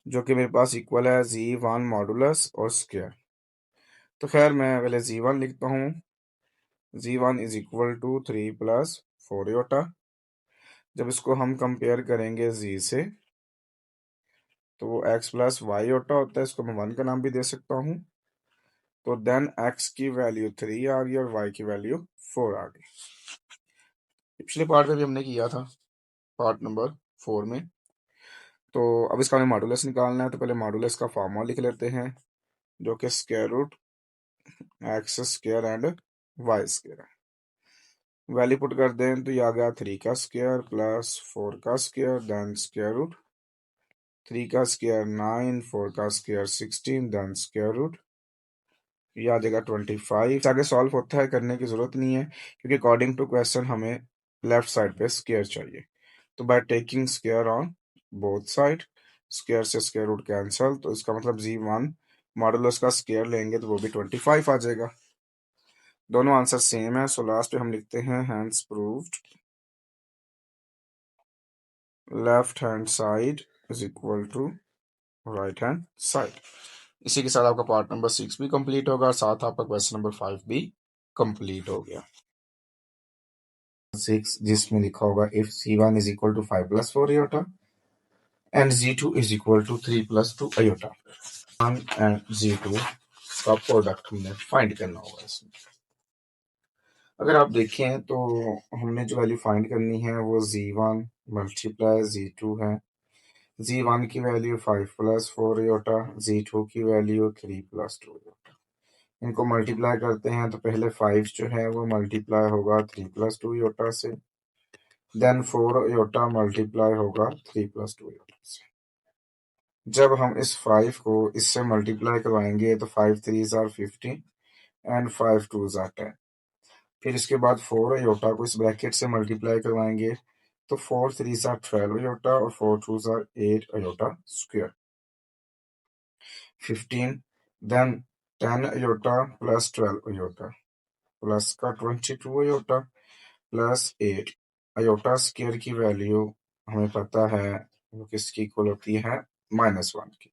जो कि मेरे पास इक्वल है Z1 मॉडुलस और स्क्वायर। तो खैर मैं पहले Z1 लिखता हूँ। Z1 is equal to 3 + 4 Yotta. जब इसको हम कंपेयर करेंगे Z से तो वो x + y योटा होता है, इसको मैं 1 का नाम भी दे सकता हूँ। तो देन x की वैल्यू 3 आ गई और y की वैल्यू 4 आ गई। पिछले पार्ट में भी हमने किया था, पार्ट नंबर 4 में। तो अब इसका हमें मॉडुलस निकालना है, तो पहले मॉडुलस का फॉर्मूला लिख लेते हैं, जो कि square root x² and y² है। वैल्यू पुट कर दें तो ये आ गया 3 का स्क्वायर + 4 का स्क्वायर देन स्क्वायर रूट। 3 का स्क्वायर 9, 4 का स्क्वायर 16 देन स्क्वायर रूट। ये आ जाएगा 25। आगे सॉल्व होता है, करने की जरूरत नहीं है, क्योंकि अकॉर्डिंग टू क्वेश्चन हमें लेफ्ट साइड पे स्क्वायर चाहिए। तो by taking square on both side, square से स्क्वायर रूट कैंसल, तो इसका मतलब Z1 मॉडुलस का स्क्वायर लेंगे तो वो भी 25 आ जाएगा। दोनों आंसर सेम है, सो लास्ट पे हम लिखते हैं hence proved left hand side is equal to right hand side. इसी के साथ आपका पार्ट नंबर 6 भी कंप्लीट होगा और साथ आपका क्वेश्चन नंबर 5 भी कंप्लीट हो गया। 6 जिसमें लिखा होगा if C1 is equal to 5 + 4 iota and Z2 is equal to 3 + 2 iota. 1 and Z2 का प्रोडक्ट हमने फाइंड करना होगा इसमें। अगर आप देखें तो हमने जो वैल्यू फाइंड करनी है वो Z1 मल्टीप्लाई Z2 है। Z1 की वैल्यू 5 + 4 आयोटा, Z2 की वैल्यू 3 + 2 आयोटा। इनको मल्टीप्लाई करते हैं तो पहले 5 जो है वो मल्टीप्लाई होगा 3 + 2 आयोटा से, देन 4 आयोटा मल्टीप्लाई होगा 3 + 2 आयोटा से। जब हम इस 5 को इससे मल्टीप्लाई करवाएंगे तो 5 3 आर 15 एंड 5 2 आर 10। फिर इसके बाद 4 आयोटा को इस ब्रैकेट से मल्टीप्लाई करवाएंगे तो 4 3 आर 12 आयोटा और 4 2 are 8 iota square 15, then 10 iota + 12 iota plus का 22 आयोटा प्लस 8 अयोटा स्क्वायर की वैल्यू हमें पता है वो किसकी इक्वल होती है, -1 की।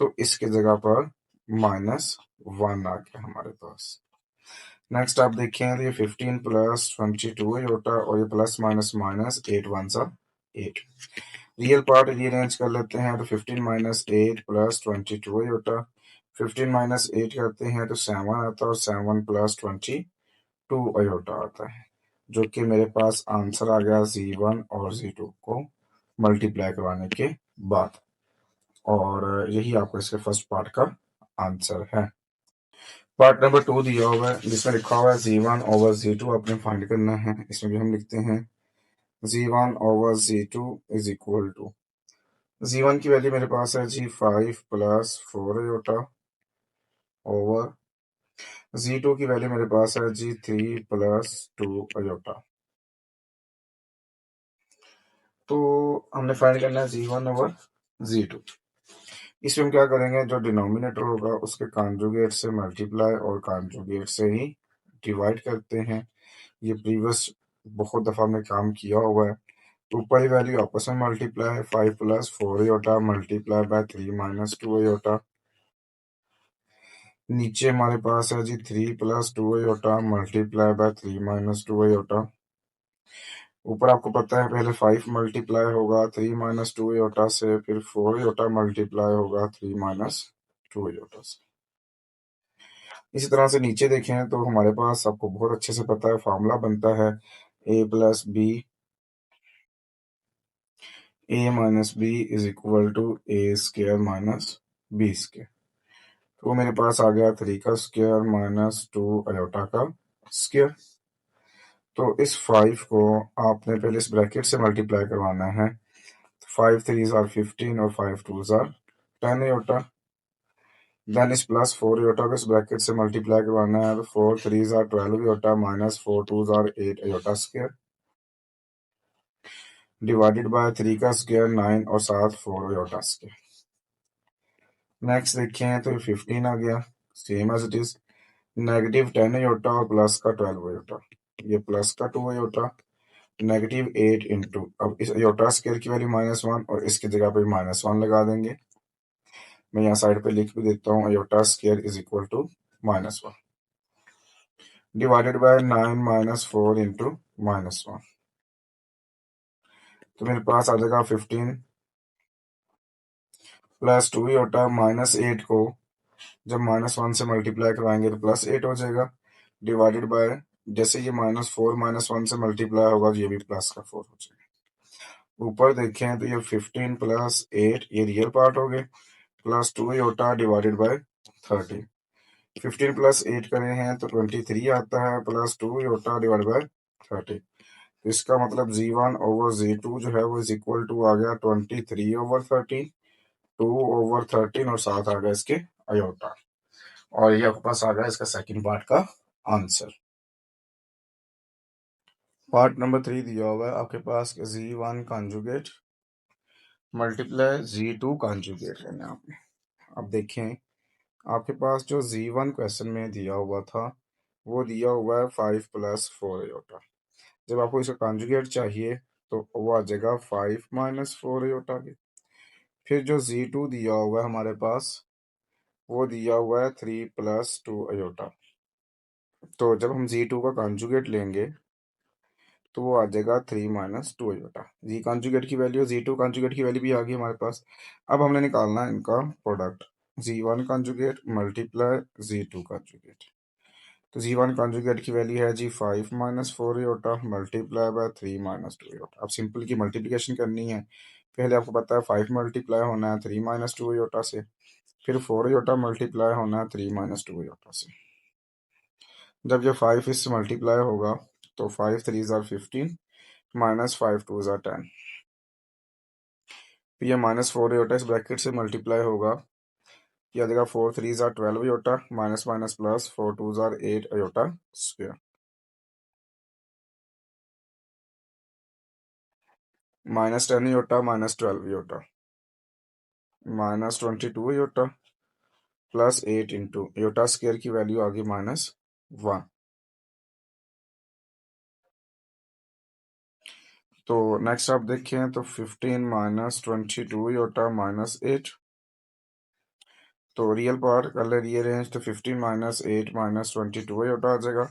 तो इसके जगह पर -1 आ गया हमारे पास। नेक्स्ट आप देखें तो ये 15 प्लस 22 अयोटा और ये प्लस माइनस माइनस 8 वन सा 8। रियल पार्ट रीअरेंज कर लेते हैं तो 15 माइनस 8 प्लस 22 अयोटा। 15 माइनस 8 करते हैं तो 7 आता है और 7 प्लस 22 अयोटा आता है, जो कि मेरे पास आंसर आ गया Z1 और Z2 को मल्टीप्लाई करवाने के बाद। और यही आपको इसके फर्स्ट पार्ट का आंसर है। पार्ट नंबर 2 दिया हुआ है जिसमें लिखा हुआ है Z1 ओवर Z2 आपने फाइंड करना है। इसमें भी हम लिखते हैं Z1 over Z2 is equal to, Z1 की वैल्यू मेरे पास है जी 5 प्लस 4 अयोटा ओवर Z2 की वैल्यू मेरे पास है जी 3 प्लस 2 अयोटा। तो हमने फाइंड करना है Z1 ओवर Z2। इसमें हम क्या करेंगे, जो डिनोमिनेटर होगा उसके कॉन्जुगेट से मल्टीप्लाई और कॉन्जुगेट से ही डिवाइड करते हैं। ये प्रीवियस बहुत दफ़ा हमने काम किया हुआ है। ऊपर ही वैल्यू आपस में मल्टीप्लाई है, 5 plus 4 iota multiply by 3 minus 2 iota. नीचे हमारे पास है जी 3 plus 2 iota multiply by 3 minus 2 iota. ऊपर आपको पता है पहले 5 मल्टीप्लाई होगा 3 माइनस 2 अयोटा से, फिर 4 अयोटा मल्टीप्लाई होगा 3 माइनस 2 अयोटा से। इसी तरह से नीचे देखें तो हमारे पास, आपको बहुत अच्छे से पता है, फार्मूला बनता है a plus b, a minus b is equal to a square minus B square. तो मेरे पास आ गया 3 का स्क्वायर माइनस 2 अयोटा का स्क्वायर। तो इस 5 को आपने पहले इस ब्रैकेट से मल्टीप्लाई करवाना है। 5 3 आर 15 और 5 2 आर 10 अयोटा। देन इस प्लस 4 अयोटा को इस ब्रैकेट से मल्टीप्लाई करवाना है तो 4 3 are 12 iota minus 4 2 are 8 iota square divided by 3 का स्क्वायर 9 और साथ 4 अयोटा स्क्वायर। नेक्स्ट देखें तो 15 आ गया same as it is, negative 10 iota और प्लस का 12 अयोटा। ये प्लस का 2 अयोटा नेगेटिव 8 इंटू, अब इस अयोटा स्क्वायर की वैल्यू -1 और इसकी जगह पे -1 लगा देंगे। मैं यहाँ साइड पे लिख भी देता हूँ iota square is equal to -1 divided by 9 minus 4 into -1। तो मेरे पास आ जाएगा 15 प्लस 2 अयोटा -8 को जब -1 से मल्टीप्लाई करवाएंगे तो +8 हो जाएगा डिवाइडेड बाय, जैसे ये -4 -1 से मल्टीप्लाई होगा तो ये भी प्लस का 4 हो जाएगा। ऊपर देखें तो ये 15 प्लस 8 ये रियल पार्ट हो गए, plus 2 iota divided by 30। 15 plus 8 करे हैं तो 23 आता है, प्लस 2 अयोटा डिवाइड बाय 30। तो इसका मतलब Z1 ओवर Z2 जो है वो इज इक्वल टू आ गया 23 ओवर 13, 2 ओवर 13 और साथ आ गया इसके अयोटा। और ये आपके पास आ गया इसका सेकंड पार्ट का आंसर। पार्ट नंबर 3 दिया हुआ है आपके पास Z1 conjugate multiply Z2 conjugate करना है आपने। अब देखें आपके पास जो Z1 क्वेश्चन में दिया हुआ था वो दिया हुआ है 5 प्लस 4 अयोटा। जब आपको इसका कॉन्जुगेट चाहिए तो वो आ जाएगा 5 माइनस 4 अयोटा के। फिर जो Z2 दिया हुआ है हमारे पास वो दिया हुआ है 3 प्लस 2 अयोटा। तो जब हम Z2 का कॉन्जुगेट लेंगे तो वो आ जाएगा 3 माइनस 2 अयोटा। जी कॉन्जुगेट की वैल्यू, Z2 कॉन्जुगेट की वैल्यू भी आ गई हमारे पास। अब हमने निकालना है इनका product, Z1 conjugate multiply Z2 conjugate. तो Z1 कॉन्जुगेट की वैल्यू है जी 5 minus 4 iota multiply by 3 minus 2 iota. अब सिंपल की मल्टीप्लिकेशन करनी है। पहले आपको पता है 5 मल्टीप्लाई होना है 3 माइनस 2 अयोटा से, फिर 4 अयोटा मल्टीप्लाई होना है 3 माइनस 2 अयोटा से। जब ये 5 इससे मल्टीप्लाई होगा तो 5 3 आर 15 माइनस 5 2 आर 10। फिर ये -4 अयोटा इस ब्रैकेट से मल्टीप्लाई होगा, ये आ जाएगा 4 3 are 12 iota minus minus plus 4 2 are 8 iota square -10 iota -12 iota -22 iota +8 into iota square की वैल्यू आ गई -1। तो नेक्स्ट आप देखें तो 15 माइनस 22 योटा माइनस 8। तो रियल पार्ट कर ले रीअरेंज, तो 15 माइनस 8 माइनस 22 योटा आ जाएगा।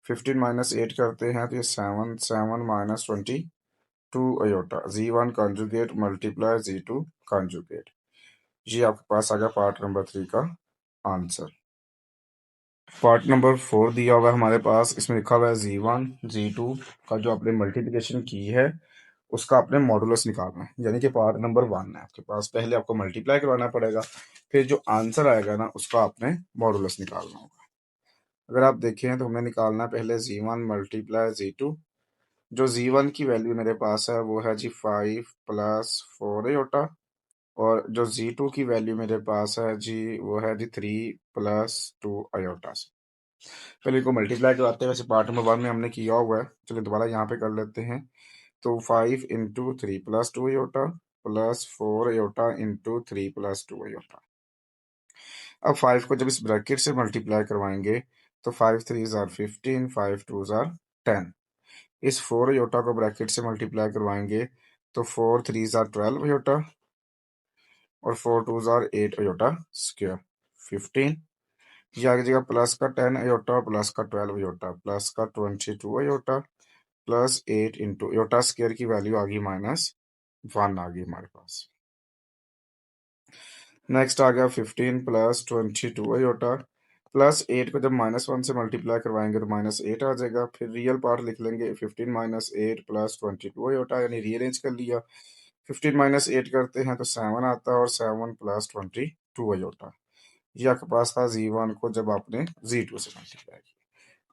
15 माइनस 8 करते हैं तो ये 7 7 minus 22 iota. Z1 conjugate multiply Z2 conjugate. ये आपके पास आ गया पार्ट नंबर 3 का आंसर। पार्ट नंबर 4 दिया हुआ है हमारे पास, इसमें लिखा हुआ है Z1 Z2 का जो आपने मल्टीप्लिकेशन की है उसका आपने मॉडुलस निकालना है, यानी कि पार्ट नंबर 1 है आपके पास। पहले आपको मल्टीप्लाई करवाना पड़ेगा, फिर जो आंसर आएगा ना उसका आपने मॉडुलस निकालना होगा। अगर आप देखें तो हमें निकालना है पहले Z1 मल्टीप्लाई Z2। जो Z1 की वैल्यू मेरे पास है वो है जी 5 प्लस 4 अयोटा, और जो Z2 की वैल्यू मेरे पास है जी वो है जी 3 प्लस 2 अयोटा से। पहले इनको मल्टीप्लाई करवाते हैं, वैसे पार्ट नंबर 1 में हमने किया हुआ है, चलिए दोबारा यहाँ पे कर लेते हैं। तो 5 into 3 plus 2 iota plus 4 iota into 3 plus 2 iota. अब 5 को जब इस ब्रैकेट से मल्टीप्लाई करवाएंगे तो 5 3 जार 15, 5 2 जार 10। इस 4 अयोटा को ब्रैकेट से मल्टीप्लाई करवाएंगे तो 4 3 जार 12 अयोटा और 4 2 जार 8 अयोटा स्क्वायर 15। ये आगे जगह प्लस का 10 अयोटा प्लस का 12 अयोटा प्लस का 22 iota plus 8 into iota square की वैल्यू आ गई -1 आ गई हमारे पास। नेक्स्ट आ गया 15 प्लस 22 अयोटा प्लस 8 को जब -1 से मल्टीप्लाई करवाएंगे तो -8 आ जाएगा। फिर रियल पार्ट लिख लेंगे 15 माइनस 8 प्लस 22 अयोटा, यानी रीअरेंज कर लिया। 15 माइनस 8 करते हैं तो 7 आता है और 7 प्लस 22 अयोटा। ये आपके पास था Z1 को जब आपने Z2 से मल्टीप्लाई किया।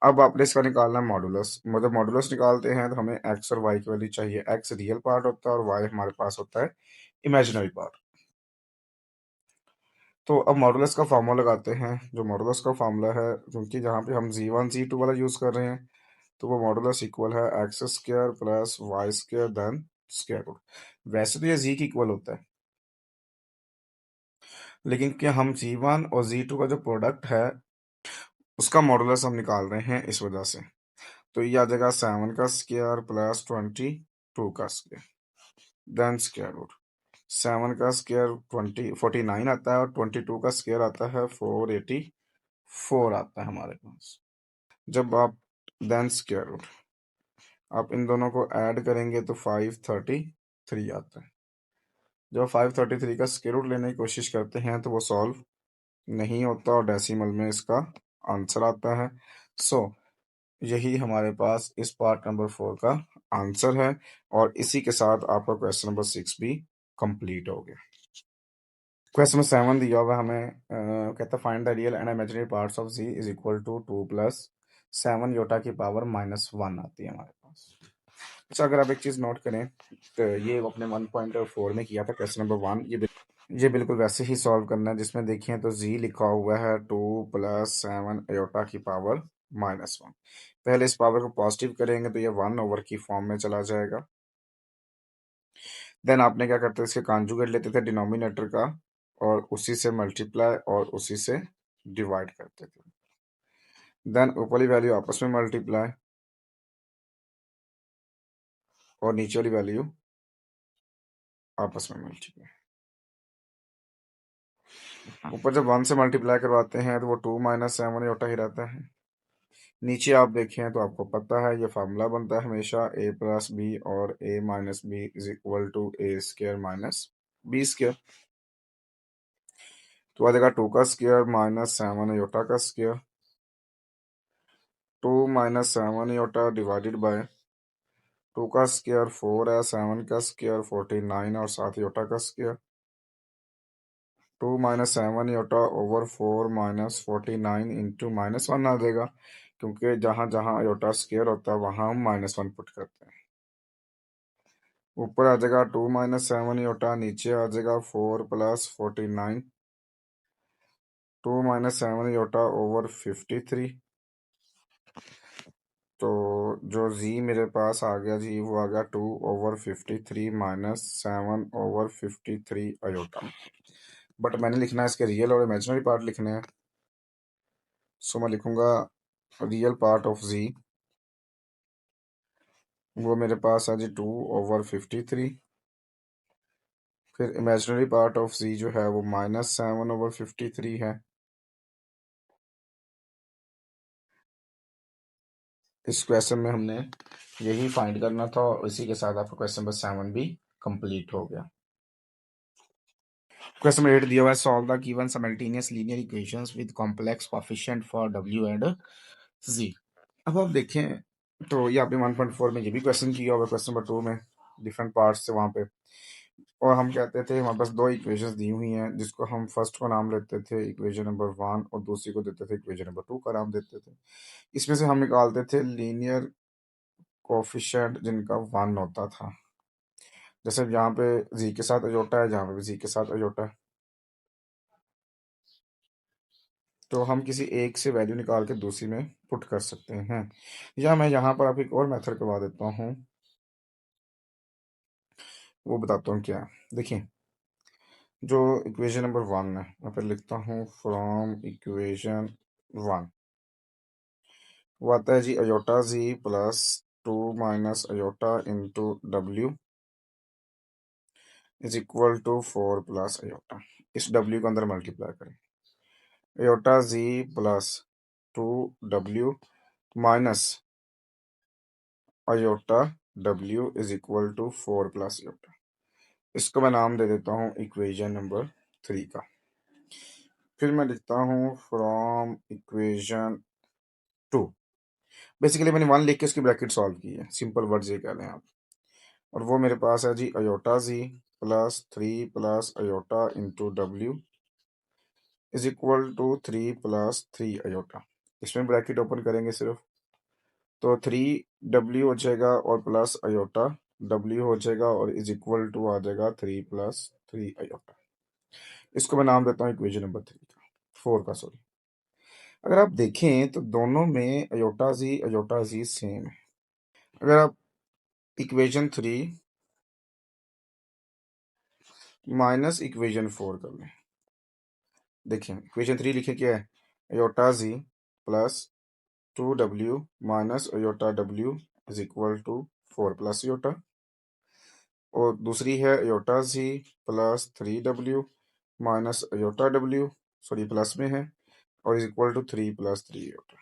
अब आपने इसका निकालना मॉडुलस। मतलब मॉडुलस निकालते हैं तो हमें एक्स और वाई की वैल्यू चाहिए। एक्स रियल पार्ट होता है और वाई हमारे पास होता है इमेजिनरी पार्ट। तो अब मॉडुलस का फार्मूला लगाते हैं। जो मॉडुलस का फार्मूला है, क्योंकि जहाँ पे हम Z1 Z2 वाला यूज कर रहे हैं, तो वो मॉडुलस इक्वल है x square plus y square then square root. वैसे तो ये Z की इक्वल होता है, लेकिन क्या हम Z1 और Z2 का जो प्रोडक्ट है उसका मॉडुलस हम निकाल रहे हैं इस वजह से। तो ये आ जाएगा 7 का स्क्वायर प्लस 22 का स्क्वायर देन स्क्वायर रूट। 7 का स्क्वायर 49 आता है और 22 का स्क्वायर आता है 484 आता है हमारे पास। जब आप देन स्क्वायर रूट, आप इन दोनों को ऐड करेंगे तो 533 आता है। जब 533 का स्क्वायर रूट लेने की कोशिश करते हैं तो वो सॉल्व नहीं होता और डेसिमल में इसका आंसर आता है। सो यही हमारे पास इस पार्ट नंबर 4 का आंसर है, और इसी के साथ आपका क्वेश्चन नंबर 6 भी कंप्लीट हो गया। क्वेश्चन नंबर 7 दिया हुआ हमें, कहता है find the real and imaginary parts of Z is equal to 2 plus 7 iota की पावर -1 आती है हमारे पास। अच्छा, अगर आप एक चीज नोट करें तो ये अपने 1.4 में किया था क्वेश्चन नंबर 1। ये बिल्कुल वैसे ही सॉल्व करना है, जिसमें देखिए तो Z लिखा हुआ है 2 प्लस 7 अयोटा की पावर -1। पहले इस पावर को पॉजिटिव करेंगे तो ये 1 ओवर की फॉर्म में चला जाएगा। देन आपने क्या करते थे, इसके कॉन्जुगेट लेते थे डिनोमिनेटर का और उसी से मल्टीप्लाई और उसी से डिवाइड करते थे। देन ऊपर वाली वैल्यू आपस में मल्टीप्लाई और नीचे वाली वैल्यू आपस में मल्टीप्लाई। ऊपर जब 1 से मल्टीप्लाई करवाते हैं तो वो 2 माइनस 7 योटा ही रहता है। नीचे आप देखें तो आपको पता है ये फार्मूला बनता है हमेशा a प्लस बी और a minus b is equal to a square minus B square. तो आ जाएगा 2 का स्क्वायर माइनस 7 योटा का square. 2 minus 7 iota divided by 2 का स्क्वायर 4 है, 7 का स्क्वायर 49 और 7 योटा का square. 2 minus 7 iota over 4 minus 49 into -1 आ जाएगा, क्योंकि जहां जहां योटा स्क्वायर होता है वहां हम -1 पुट करते हैं। ऊपर आ जाएगा 2 माइनस 7 योटा, नीचे आ जाएगा 4 प्लस 49। 2 minus 7 iota over 53। तो जो z मेरे पास आ गया जी वो आ गया 2 over 53 minus 7 over 53 iota. But मैंने लिखना है इसके रियल और इमेजिनरी पार्ट लिखने हैं। सो मैं लिखूंगा रियल पार्ट ऑफ z वो मेरे पास है जी 2/53। फिर इमेजिनरी पार्ट ऑफ z जो है वो -7/53 है। इस क्वेश्चन में हमने यही फाइंड करना था और इसी के साथ आपका क्वेश्चन नंबर 7 भी कंप्लीट हो गया। क्वेश्चन नंबर 8 दिया हुआ है, solve the given simultaneous linear equations with complex coefficient for w and z। अब आप देखें तो ये आपने 1.4 में ये भी क्वेश्चन किया होगा, क्वेश्चन नंबर 2 में डिफरेंट पार्ट्स से वहाँ पे। और हम कहते थे हमारे पास दो इक्वेशंस दी हुई हैं, जिसको हम फर्स्ट को नाम लेते थे इक्वेशन नंबर 1 और दूसरी को देते थे इक्वेशन नंबर 2 का नाम देते थे। इसमें से हम निकालते थे लीनियर कोएफिशिएंट जिनका 1 होता था। जैसे यहाँ पे जी के साथ अजोटा है, जहाँ पे भी जी के साथ अजोटा है, तो हम किसी एक से वैल्यू निकाल के दूसरी में पुट कर सकते हैं। या मैं यहाँ पर आपको एक और मेथड करवा देता हूँ, वो बताता हूँ क्या है। देखिए, जो इक्वेशन नंबर 1 है, मैं फिर लिखता हूँ फ्रॉम इक्वेशन 1, वो आता है जी अयोटा जी प्लस 2 माइनस अयोटा इंटू डब्ल्यू is equal to 4 plus iota. इस डब्ल्यू को अंदर मल्टीप्लाई करें, iota ji plus 2w minus iota w is equal to 4 plus iota. इसको मैं नाम दे देता हूँ इक्वेशन नंबर 3 का। फिर मैं लिखता हूँ फ्रॉम इक्वेशन 2। बेसिकली मैंने 1 लिख के उसकी ब्रैकेट सॉल्व की है, सिंपल वर्ड्स ये कह लें आप। और वो मेरे पास है जी अयोटा जी प्लस 3 प्लस अयोटा इंटू डब्ल्यू is equal to 3 plus 3 iota. इसमें ब्रैकेट ओपन करेंगे सिर्फ, तो 3w हो जाएगा और प्लस अयोटा w हो जाएगा और इज इक्वल टू आ जाएगा 3 + 3 अयोटा। इसको मैं नाम देता हूँ इक्वेशन नंबर 3 का, 4 का सॉरी। अगर आप देखें तो दोनों में अयोटा जी सेम है। अगर आप इक्वेशन 3 माइनस इक्वेशन 4 कर लें, देखिए इक्वेशन 3 लिखे क्या है, iota ji plus 2w minus iota w is equal to 4 plus iota. और दूसरी है अयोटा जी plus 3w minus iota w, sorry plus में है, और इज इक्वल टू 3 + 3 अयोटा।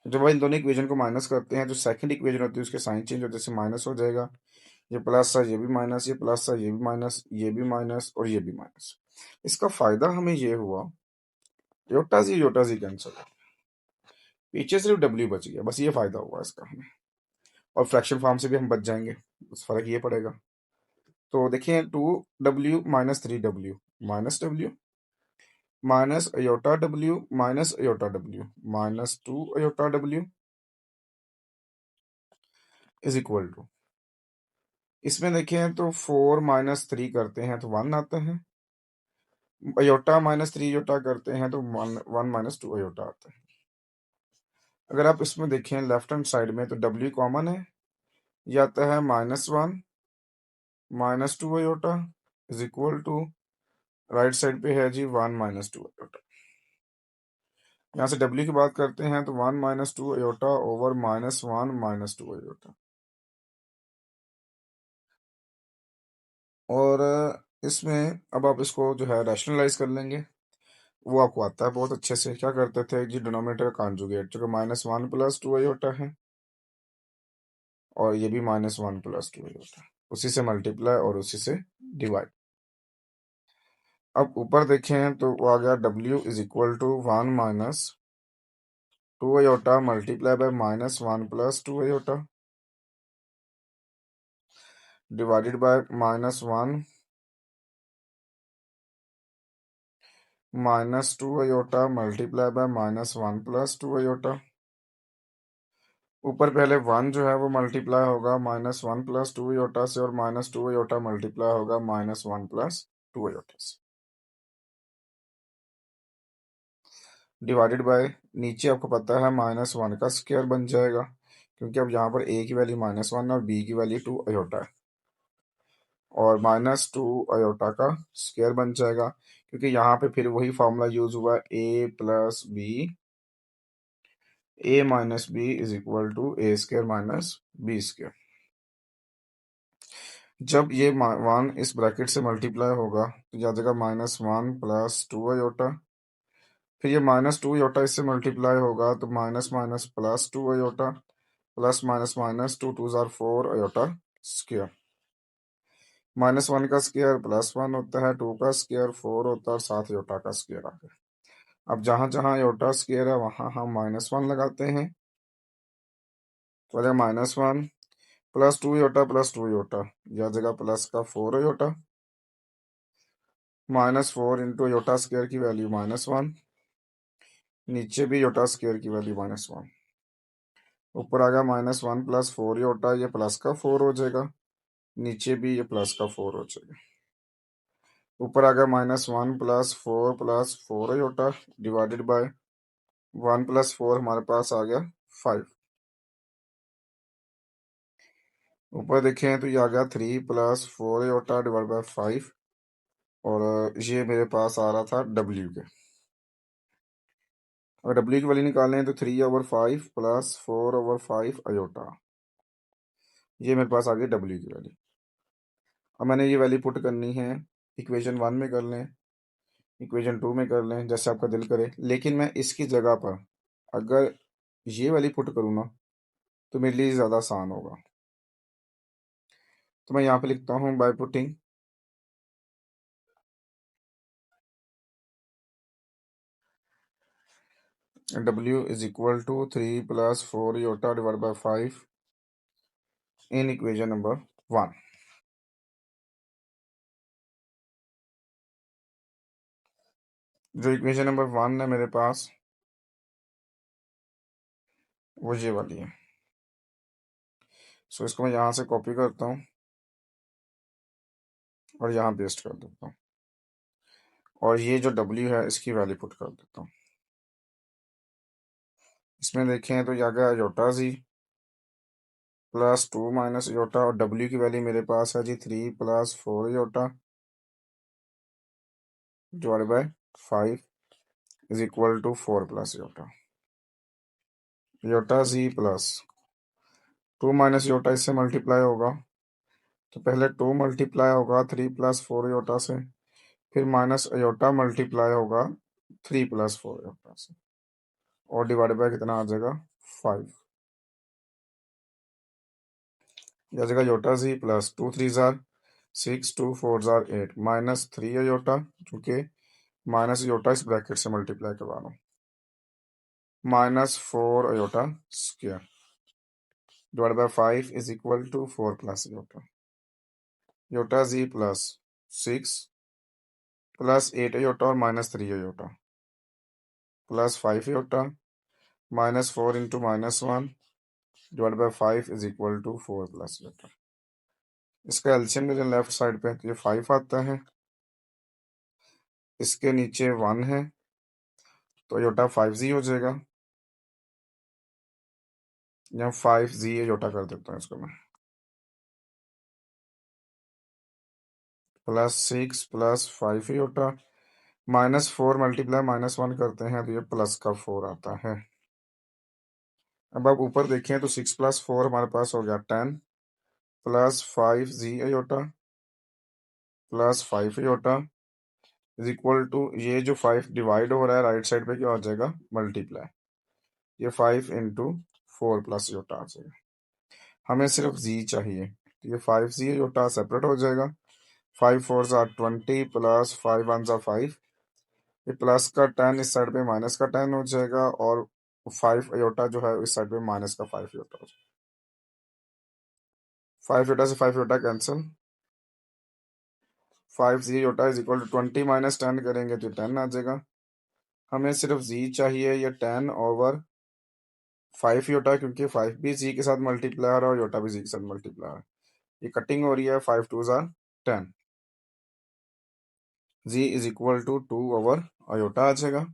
जब आप इन दोनों इक्वेशन को माइनस करते हैं, जो सेकंड इक्वेशन होती है उसके साइन चेंज होते हैं, माइनस हो जाएगा। ये प्लस है, ये भी माइनस, ये प्लस है, ये भी माइनस, ये भी माइनस और ये भी माइनस। इसका फायदा हमें ये हुआ, अयोटा जी कैंसिल, पीछे सिर्फ w बच गया, बस ये फायदा हुआ इसका हमें। और फ्रैक्शन फॉर्म से भी हम बच जाएंगे, बस फर्क ये पड़ेगा। तो देखिए 2w minus 3w minus w minus iota w minus iota w minus 2 iota w is equal to, इसमें देखें तो 4 माइनस 3 करते हैं तो 1 आता है, अयोटा माइनस 3 अयोटा करते हैं तो 1 माइनस 2 अयोटा आता है। अगर आप इसमें देखें लेफ्ट हैंड साइड में तो w कॉमन है, ये आता है -1 minus 2 iota is equal to, right side पे है जी 1 माइनस 2 अयोटा। यहाँ से w की बात करते हैं तो 1 minus 2 iota over -1 minus 2 iota. और इसमें अब आप इसको जो है रैशनलाइज कर लेंगे, वो आपको आता है बहुत अच्छे से। क्या करते थे जी, डिनोमिनेटर का कॉन्जुगेट, जो कि -1 + 2 अयोटा है और ये भी -1 + 2 अयोटा, उसी से मल्टीप्लाई और उसी से डिवाइड। अब ऊपर देखें तो वो आ गया w is equal to 1 minus 2 iota multiply by -1 + 2 iota divided by -1 minus 2 iota multiply by -1 + 2 iota. ऊपर पहले 1 जो है वो मल्टीप्लाई होगा -1 + 2 अयोटा से, और -2 अयोटा मल्टीप्लाई होगा -1 + 2 अयोटा से, डिवाइडेड बाय, नीचे आपको पता है -1 का स्क्वायर बन जाएगा, क्योंकि अब यहाँ पर a की वैल्यू -1 और b की वैल्यू 2 अयोटा है, और -2 अयोटा का स्क्वायर बन जाएगा, क्योंकि यहाँ पे फिर वही फॉर्मूला यूज हुआ है a + b a minus b is equal to a square minus b square. जब ये वन इस ब्रैकेट से मल्टीप्लाई होगा तो यह आ जाएगा -1 + 2 अयोटा। फिर ये -2 अयोटा इससे मल्टीप्लाई होगा तो minus minus +2 iota plus minus minus 2 2 जार 4 अयोटा स्क्र। -1 का स्क्वायर +1 होता है, 2 का स्क्वायर 4 होता है और 7 अयोटा का स्क्वायर आ गया। अब जहां जहां अयोटा स्क्वायर है वहां हम -1 लगाते हैं तो आ जाएगा -1 +2 अयोटा +2 अयोटा, यह जगह प्लस का 4 अयोटा, -4 इंटू अयोटा स्क्वायर की वैल्यू -1, नीचे भी अयोटा स्क्वायर की वैल्यू -1, ऊपर आ गया -1 + 4 अयोटा, ये प्लस का 4 हो जाएगा, नीचे भी ये प्लस का 4 हो जाएगा, ऊपर आ गया -1 + 4 + 4 अयोटा डिवाइडेड बाय 1 + 4 हमारे पास आ गया 5। ऊपर देखें तो ये आ गया 3 + 4 अयोटा डिवाइड बाय 5, और ये मेरे पास आ रहा था W के। अगर W की वैल्यू निकालें तो 3/5 + 4/5 अयोटा, ये मेरे पास आ गई W की वैल्यू। अब मैंने ये वैल्यू पुट करनी है, इक्वेशन 1 में कर लें, इक्वेशन 2 में कर लें, जैसे आपका दिल करे, लेकिन मैं इसकी जगह पर अगर ये वैल्यू पुट करूँ ना तो मेरे लिए ज़्यादा आसान होगा। तो मैं यहाँ पे लिखता हूँ by putting W is equal to 3 + 4 iota divide by 5 in equation number 1। जो इक्वेशन नंबर 1 है मेरे पास वो ये वाली है। सो इसको मैं यहाँ से कॉपी करता हूँ और यहाँ पेस्ट कर देता हूँ, और ये जो W है इसकी वैल्यू पुट कर देता हूँ। इसमें देखें तो ये आ गया अयोटा जी +2 माइनस अयोटा, और W की वैल्यू मेरे पास है जी 3 + 4 iota divide by 5 is equal to 4 + iota. Iota ji plus 2 minus iota इससे मल्टीप्लाई होगा तो पहले 2 मल्टीप्लाई होगा 3 + 4 अयोटा से, फिर माइनस अयोटा मल्टीप्लाई होगा 3 + 4 अयोटा से, और डिवाइड बाय कितना आ जाएगा 5। यह जगह अयोटा जी प्लस 2 3 जार 6 2 4 जार 8 -3 अयोटा, क्योंकि माइनस अयोटा इस ब्रैकेट से मल्टीप्लाई करवा रहा हूँ, -4 iota square divide by 5 is equal to 4 + iota. Iota ji plus 6 + 8 iota और -3 iota plus 5 iota -4 into -1 divide by 5 is equal to 4 + iota. इसका एलसीएम ले लेफ्ट साइड पे तो ये 5 आता है, इसके नीचे 1 है तो अयोटा 5z हो जाएगा, या 5z अयोटा कर देता हूँ इसको मैं, +6 + 5 अयोटा -4 मल्टीप्लाई -1 करते हैं तो ये प्लस का 4 आता है। अब आप ऊपर देखें तो 6 + 4 हमारे पास हो गया 10 + 5z iota +5 iota is equal to, ये जो 5 डिवाइड हो रहा है राइट साइड पे क्या हो जाएगा मल्टीप्लाई, ये 5 इंटू 4 + अयोटा आ जाएगा। हमें सिर्फ z चाहिए तो ये 5z अयोटा सेपरेट हो जाएगा, 5 4 ज़ा 20 + 5 1 ज़ा 5, ये प्लस का 10 इस साइड पे माइनस का 10 हो जाएगा, और 5 अयोटा जो है इस साइड पे माइनस का 5 अयोटा हो जाएगा। 5 अयोटा से 5 iota cancel, 5z iota is equal to 20 - 10 करेंगे तो 10 आ जाएगा। हमें सिर्फ z चाहिए, ये 10 ओवर 5 अयोटा, क्योंकि 5 भी z के साथ मल्टीप्लाई हो रहा है और अयोटा भी z के साथ मल्टीप्लाई हो रहा है, ये कटिंग हो रही है, 5 2 ज़ा 10, z is equal to 2 over iota आ जाएगा।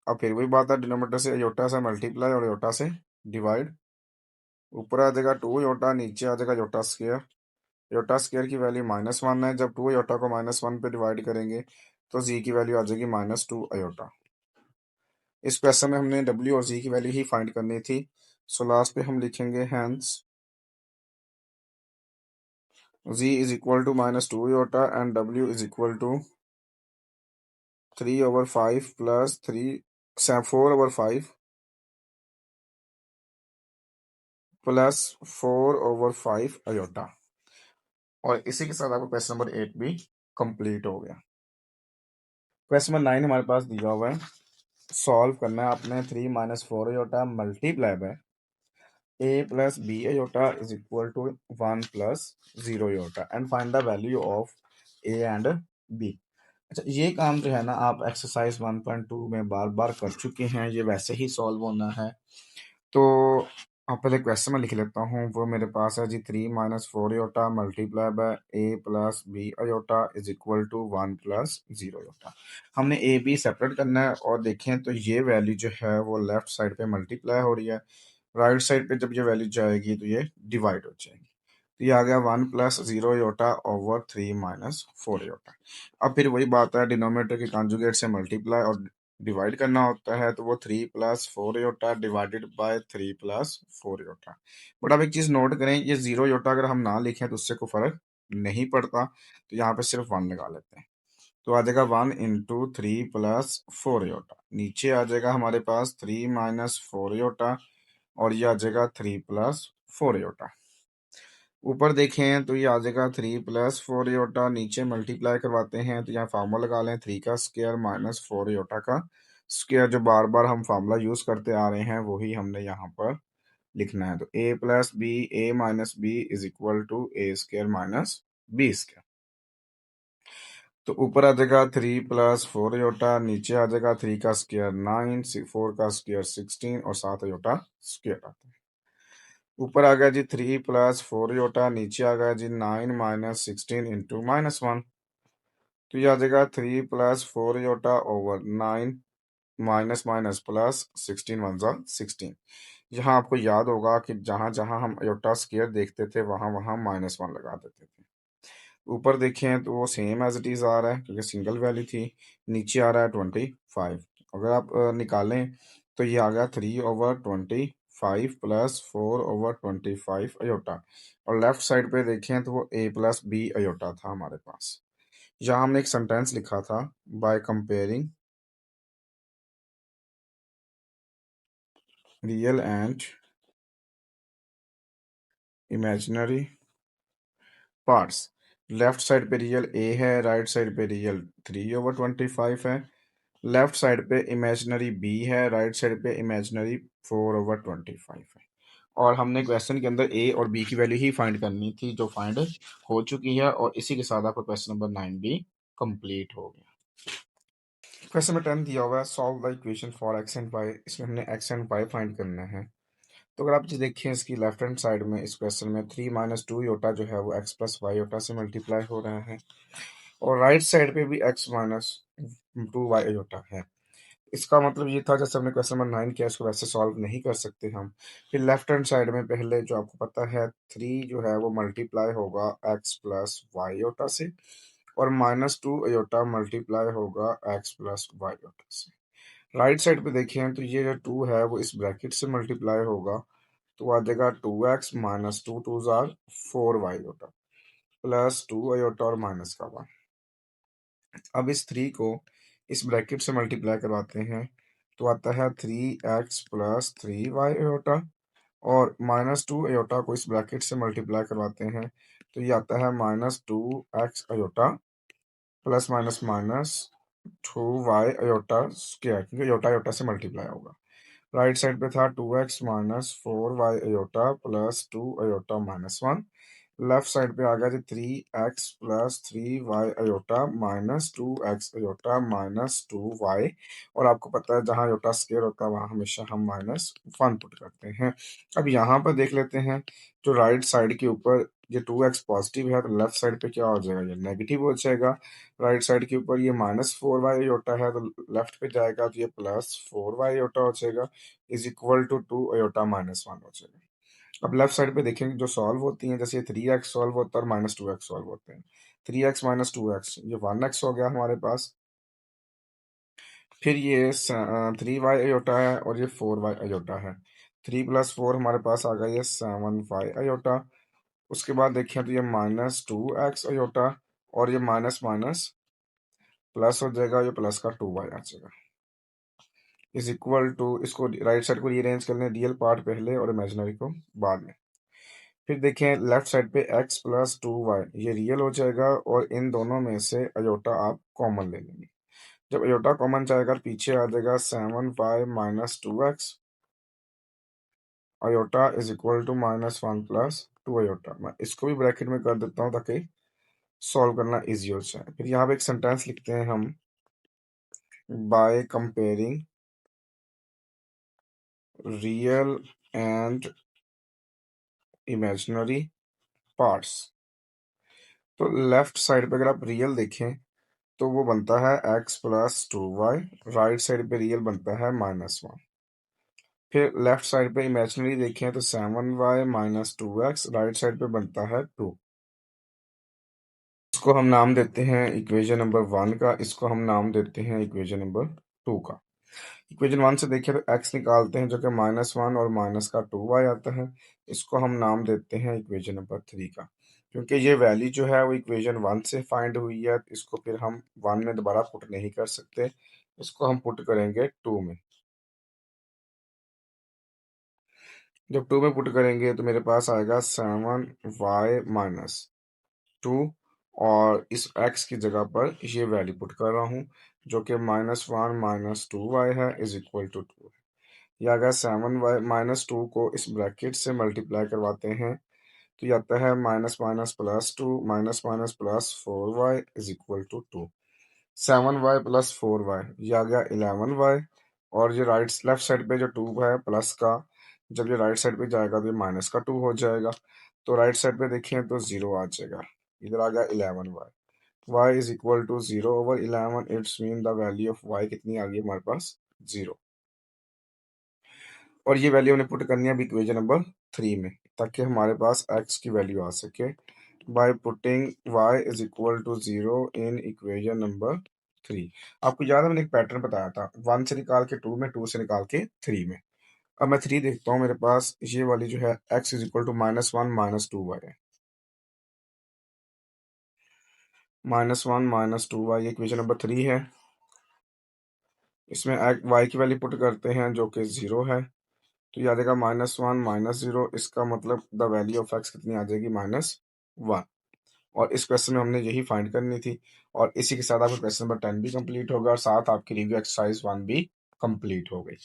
अब फिर वही बात है, डिनोमिनेटर से अयोटा से मल्टीप्लाई और अयोटा से डिवाइड, ऊपर आ जाएगा 2 अयोटा, नीचे आ जाएगा अयोटा स्क्वायर, अयोटा स्क्वायर की वैल्यू -1 है, जब 2 अयोटा को -1 पे डिवाइड करेंगे तो z की वैल्यू आ जाएगी -2 अयोटा। इस क्वेश्चन में हमने w और z की वैल्यू ही फाइंड करनी थी। सो लास्ट पे हम लिखेंगे hence z is equal to -2 iota and w is equal to 3/5 plus 4/5 plus 4/5 iota. और इसी के साथ आपका क्वेश्चन नंबर 8 भी कंप्लीट हो गया। क्वेश्चन नंबर 9 हमारे पास दिया हुआ है, सॉल्व करना है आपने 3 - 4 iota multiply by a plus b iota is equal to 1 plus 0 iota and find the value of a and b। अच्छा, ये काम जो है ना आप एक्सरसाइज 1.2 में बार बार कर चुके हैं, ये वैसे ही सॉल्व होना है। तो आप पहले क्वेश्चन में लिख लेता हूँ, वो मेरे पास है जी 3 - 4 iota multiply by a plus B iota is equal to 1 plus 0 iota. हमने ए बी सेपरेट करना है और देखें तो ये वैल्यू जो है वो लेफ्ट साइड पे मल्टीप्लाई हो रही है, राइट साइड पे जब ये वैल्यू जाएगी तो ये डिवाइड हो जाएगी। तो ये आ गया 1 प्लस 0 योटा ओवर 3 - 4 योटा। अब फिर वही बात है, डिनोमिनेटर के कॉन्जुगेट से मल्टीप्लाई और डिवाइड करना होता है, तो वो 3 + 4 iota divided by 3 + 4 iota. But अब एक चीज़ नोट करें, ये 0 योटा अगर हम ना लिखें तो उससे कोई फर्क नहीं पड़ता, तो यहाँ पे सिर्फ 1 लगा लेते हैं। तो आ जाएगा 1 इंटू 3 + 4 योटा, नीचे आ जाएगा हमारे पास 3 - 4 योटा और ये आ जाएगा 3 + 4 योटा। ऊपर देखें तो ये आ जाएगा 3 + 4 योटा, नीचे मल्टीप्लाई करवाते हैं तो यहाँ फार्मूला लगा लें 3 का स्क्वायर माइनस 4 योटा का स्क्वायर, जो बार बार हम फार्मूला यूज करते आ रहे हैं वही हमने यहाँ पर लिखना है। तो a + b a - b is equal to a square minus b square. तो ऊपर आ जाएगा 3 + 4 योटा, नीचे आ जाएगा 3 का स्क्वायर 9, 4 का स्क्वायर 16 और 7 योटा स्क्वायर आता है। ऊपर आ गया जी 3 + 4 योटा, नीचे आ गया जी 9 - 16 इंटू -1। तो ये आ जाएगा 3 + 4 iota over 9 minus minus plus 16 one ज़ा 16। यहाँ आपको याद होगा कि जहाँ जहाँ हम योटा स्क्वायर देखते थे वहाँ वहाँ -1 लगा देते थे। ऊपर देखें तो वो सेम एज इट इज़ आ रहा है क्योंकि सिंगल वैल्यू थी, नीचे आ रहा है 25। अगर आप निकालें तो ये आ गया 3/25 प्लस 4/25 अयोटा। और लेफ्ट साइड पे देखें तो वो a + b अयोटा था हमारे पास। यहाँ हमने एक सेंटेंस लिखा था, by comparing real and imaginary parts. Left side पे रियल a है, राइट साइड पे रियल 3/25 है, लेफ्ट साइड पे इमेजिनरी b है, राइट साइड पे इमेजिनरी 4/25 है। और हमने क्वेश्चन के अंदर a और b की वैल्यू ही फाइंड करनी थी, जो फाइंड हो चुकी है। और इसी के साथ आपका क्वेश्चन नंबर 9 भी कंप्लीट हो गया। क्वेश्चन नंबर 10 दिया हुआ है, solve the equation for x and y। इसमें हमने x एंड y फाइंड करना है। तो अगर आप जी देखें इसकी लेफ्ट हैंड साइड में इस क्वेश्चन में 3 - 2 योटा जो है वो x + y योटा से मल्टीप्लाई हो रहा है, और राइट साइड पे भी x - 2y योटा है। इसका मतलब ये था, जैसे हमने क्वेश्चन नंबर 9 किया, इसको वैसे सॉल्व नहीं कर सकते हम। फिर लेफ्ट हैंड साइड में पहले जो आपको पता है 3 जो है वो मल्टीप्लाई होगा x + y योटा से, और -2 अयोटा मल्टीप्लाई होगा x + y योटा से। राइट साइड पे देखें तो ये जो 2 है वो इस ब्रैकेट से मल्टीप्लाई होगा, तो आ जाएगा 2x - 2 2 जार 4y योटा प्लस 2 अयोटा और माइनस का 1। अब इस 3 को इस ब्रैकेट से मल्टीप्लाई करवाते हैं तो आता है 3x + 3y अयोटा, और -2 अयोटा को इस ब्रैकेट से मल्टीप्लाई करवाते हैं तो ये आता है -2x iota plus minus minus 2y iota square, क्योंकि अयोटा अयोटा से मल्टीप्लाई होगा। राइट साइड पे था 2x - 4y iota plus 2 iota -1। Left side पे आ गया जी 3x + 3y aorta -2x aorta -2y। और आपको पता है जहाँ अयोटा स्क्वायर होता है वहाँ हमेशा हम -1 पुट करते हैं। अब यहाँ पर देख लेते हैं, जो राइट साइड के ऊपर ये 2x पॉजिटिव है तो लेफ्ट साइड पे क्या हो जाएगा, ये नेगेटिव हो जाएगा। राइट साइड के ऊपर ये -4y अयोटा है तो लेफ्ट पे जाएगा तो ये +4y अयोटा हो जाएगा इज इक्वल टू 2 अयोटा -1 हो जाएगा। अब लेफ्ट साइड पे देखेंगे जो सॉल्व होती हैं, जैसे 3x सॉल्व होता है और -2x सॉल्व होते हैं। 3x - 2x ये 1x हो गया हमारे पास, फिर ये 3y आयोटा है और ये 4y आयोटा है। 3 + 4 हमारे पास आ गया ये 7y आयोटा। उसके बाद देखें तो ये -2x आयोटा और ये माइनस माइनस प्लस हो जाएगा, ये प्लस का 2y आ जाएगा इज इक्वल टू, इसको राइट साइड को रीअरेंज कर लें, रियल पार्ट पहले और इमेजिनरी को बाद में। फिर देखें लेफ्ट साइड पे x + 2y ये रियल हो जाएगा और इन दोनों में से अयोटा आप कॉमन ले लेंगे। जब अयोटा कॉमन जाएगा पीछे आ जाएगा 7y - 2x iota is equal to -1 + 2 iota. मैं इसको भी ब्रैकेट में कर देता हूँ ताकि सॉल्व करना इजी हो जाए। फिर यहाँ पे एक सेंटेंस लिखते हैं हम, by comparing real and imaginary parts. तो लेफ्ट साइड पे अगर आप रियल देखें तो वो बनता है x + 2y, राइट साइड पे रियल बनता है -1। फिर लेफ्ट साइड पे इमेजिनरी देखें तो 7y - 2x, राइट साइड पे बनता है 2। इसको हम नाम देते हैं इक्वेशन नंबर 1 का, इसको हम नाम देते हैं इक्वेशन नंबर 2 का। इक्वेशन 1 से देखिए तो x निकालते हैं जो कि -1 और माइनस का 2y आता है। इसको हम नाम देते हैं इक्वेशन नंबर 3 का। क्योंकि ये वैल्यू जो है वो इक्वेशन 1 से फाइंड हुई है, इसको फिर हम 1 में दोबारा पुट नहीं कर सकते, इसको हम पुट करेंगे 2 में। जब 2 में पुट करेंगे तो मेरे पास आएगा 7y - 2 और इस x की जगह पर ये वैल्यू पुट कर रहा हूँ जो कि -1 - 2y है इज इक्वल टू 2। या अगर 7y - 2 को इस ब्रैकेट से मल्टीप्लाई करवाते हैं तो ये आता है minus minus plus 2 minus minus plus 4y is equal to 2। 7y + 4y ये आ गया 11y। और ये राइट लेफ्ट साइड पे जो 2 है प्लस का, जब ये राइट साइड पे जाएगा तो ये माइनस का 2 हो जाएगा। तो राइट साइड पे देखें तो 0 आ जाएगा, इधर आ गया 11y। y is equal to 0/11, it's mean the value of y कितनी आ गई हमारे पास 0। और ये वैल्यू हमने पुट करनी है अब इक्वेशन नंबर 3 में ताकि हमारे पास x की वैल्यू आ सके। By putting y is equal to 0 in equation number 3। आपको याद है मैंने एक पैटर्न बताया था, 1 से निकाल के 2 में, 2 से निकाल के 3 में। अब मैं 3 देखता हूँ, मेरे पास ये वाली जो है x is equal to -1 - 2y है। -1 - 2y इक्वेशन नंबर 3 है। इसमें y की वैल्यू पुट करते हैं जो कि 0 है, तो ये आ जाएगा -1 - 0। इसका मतलब द वैल्यू ऑफ x कितनी आ जाएगी -1। और इस क्वेश्चन में हमने यही फाइंड करनी थी। और इसी के साथ आपका क्वेश्चन नंबर 10 भी कंप्लीट होगा और साथ आपकी रिव्यू एक्सरसाइज 1 भी कंप्लीट हो गई।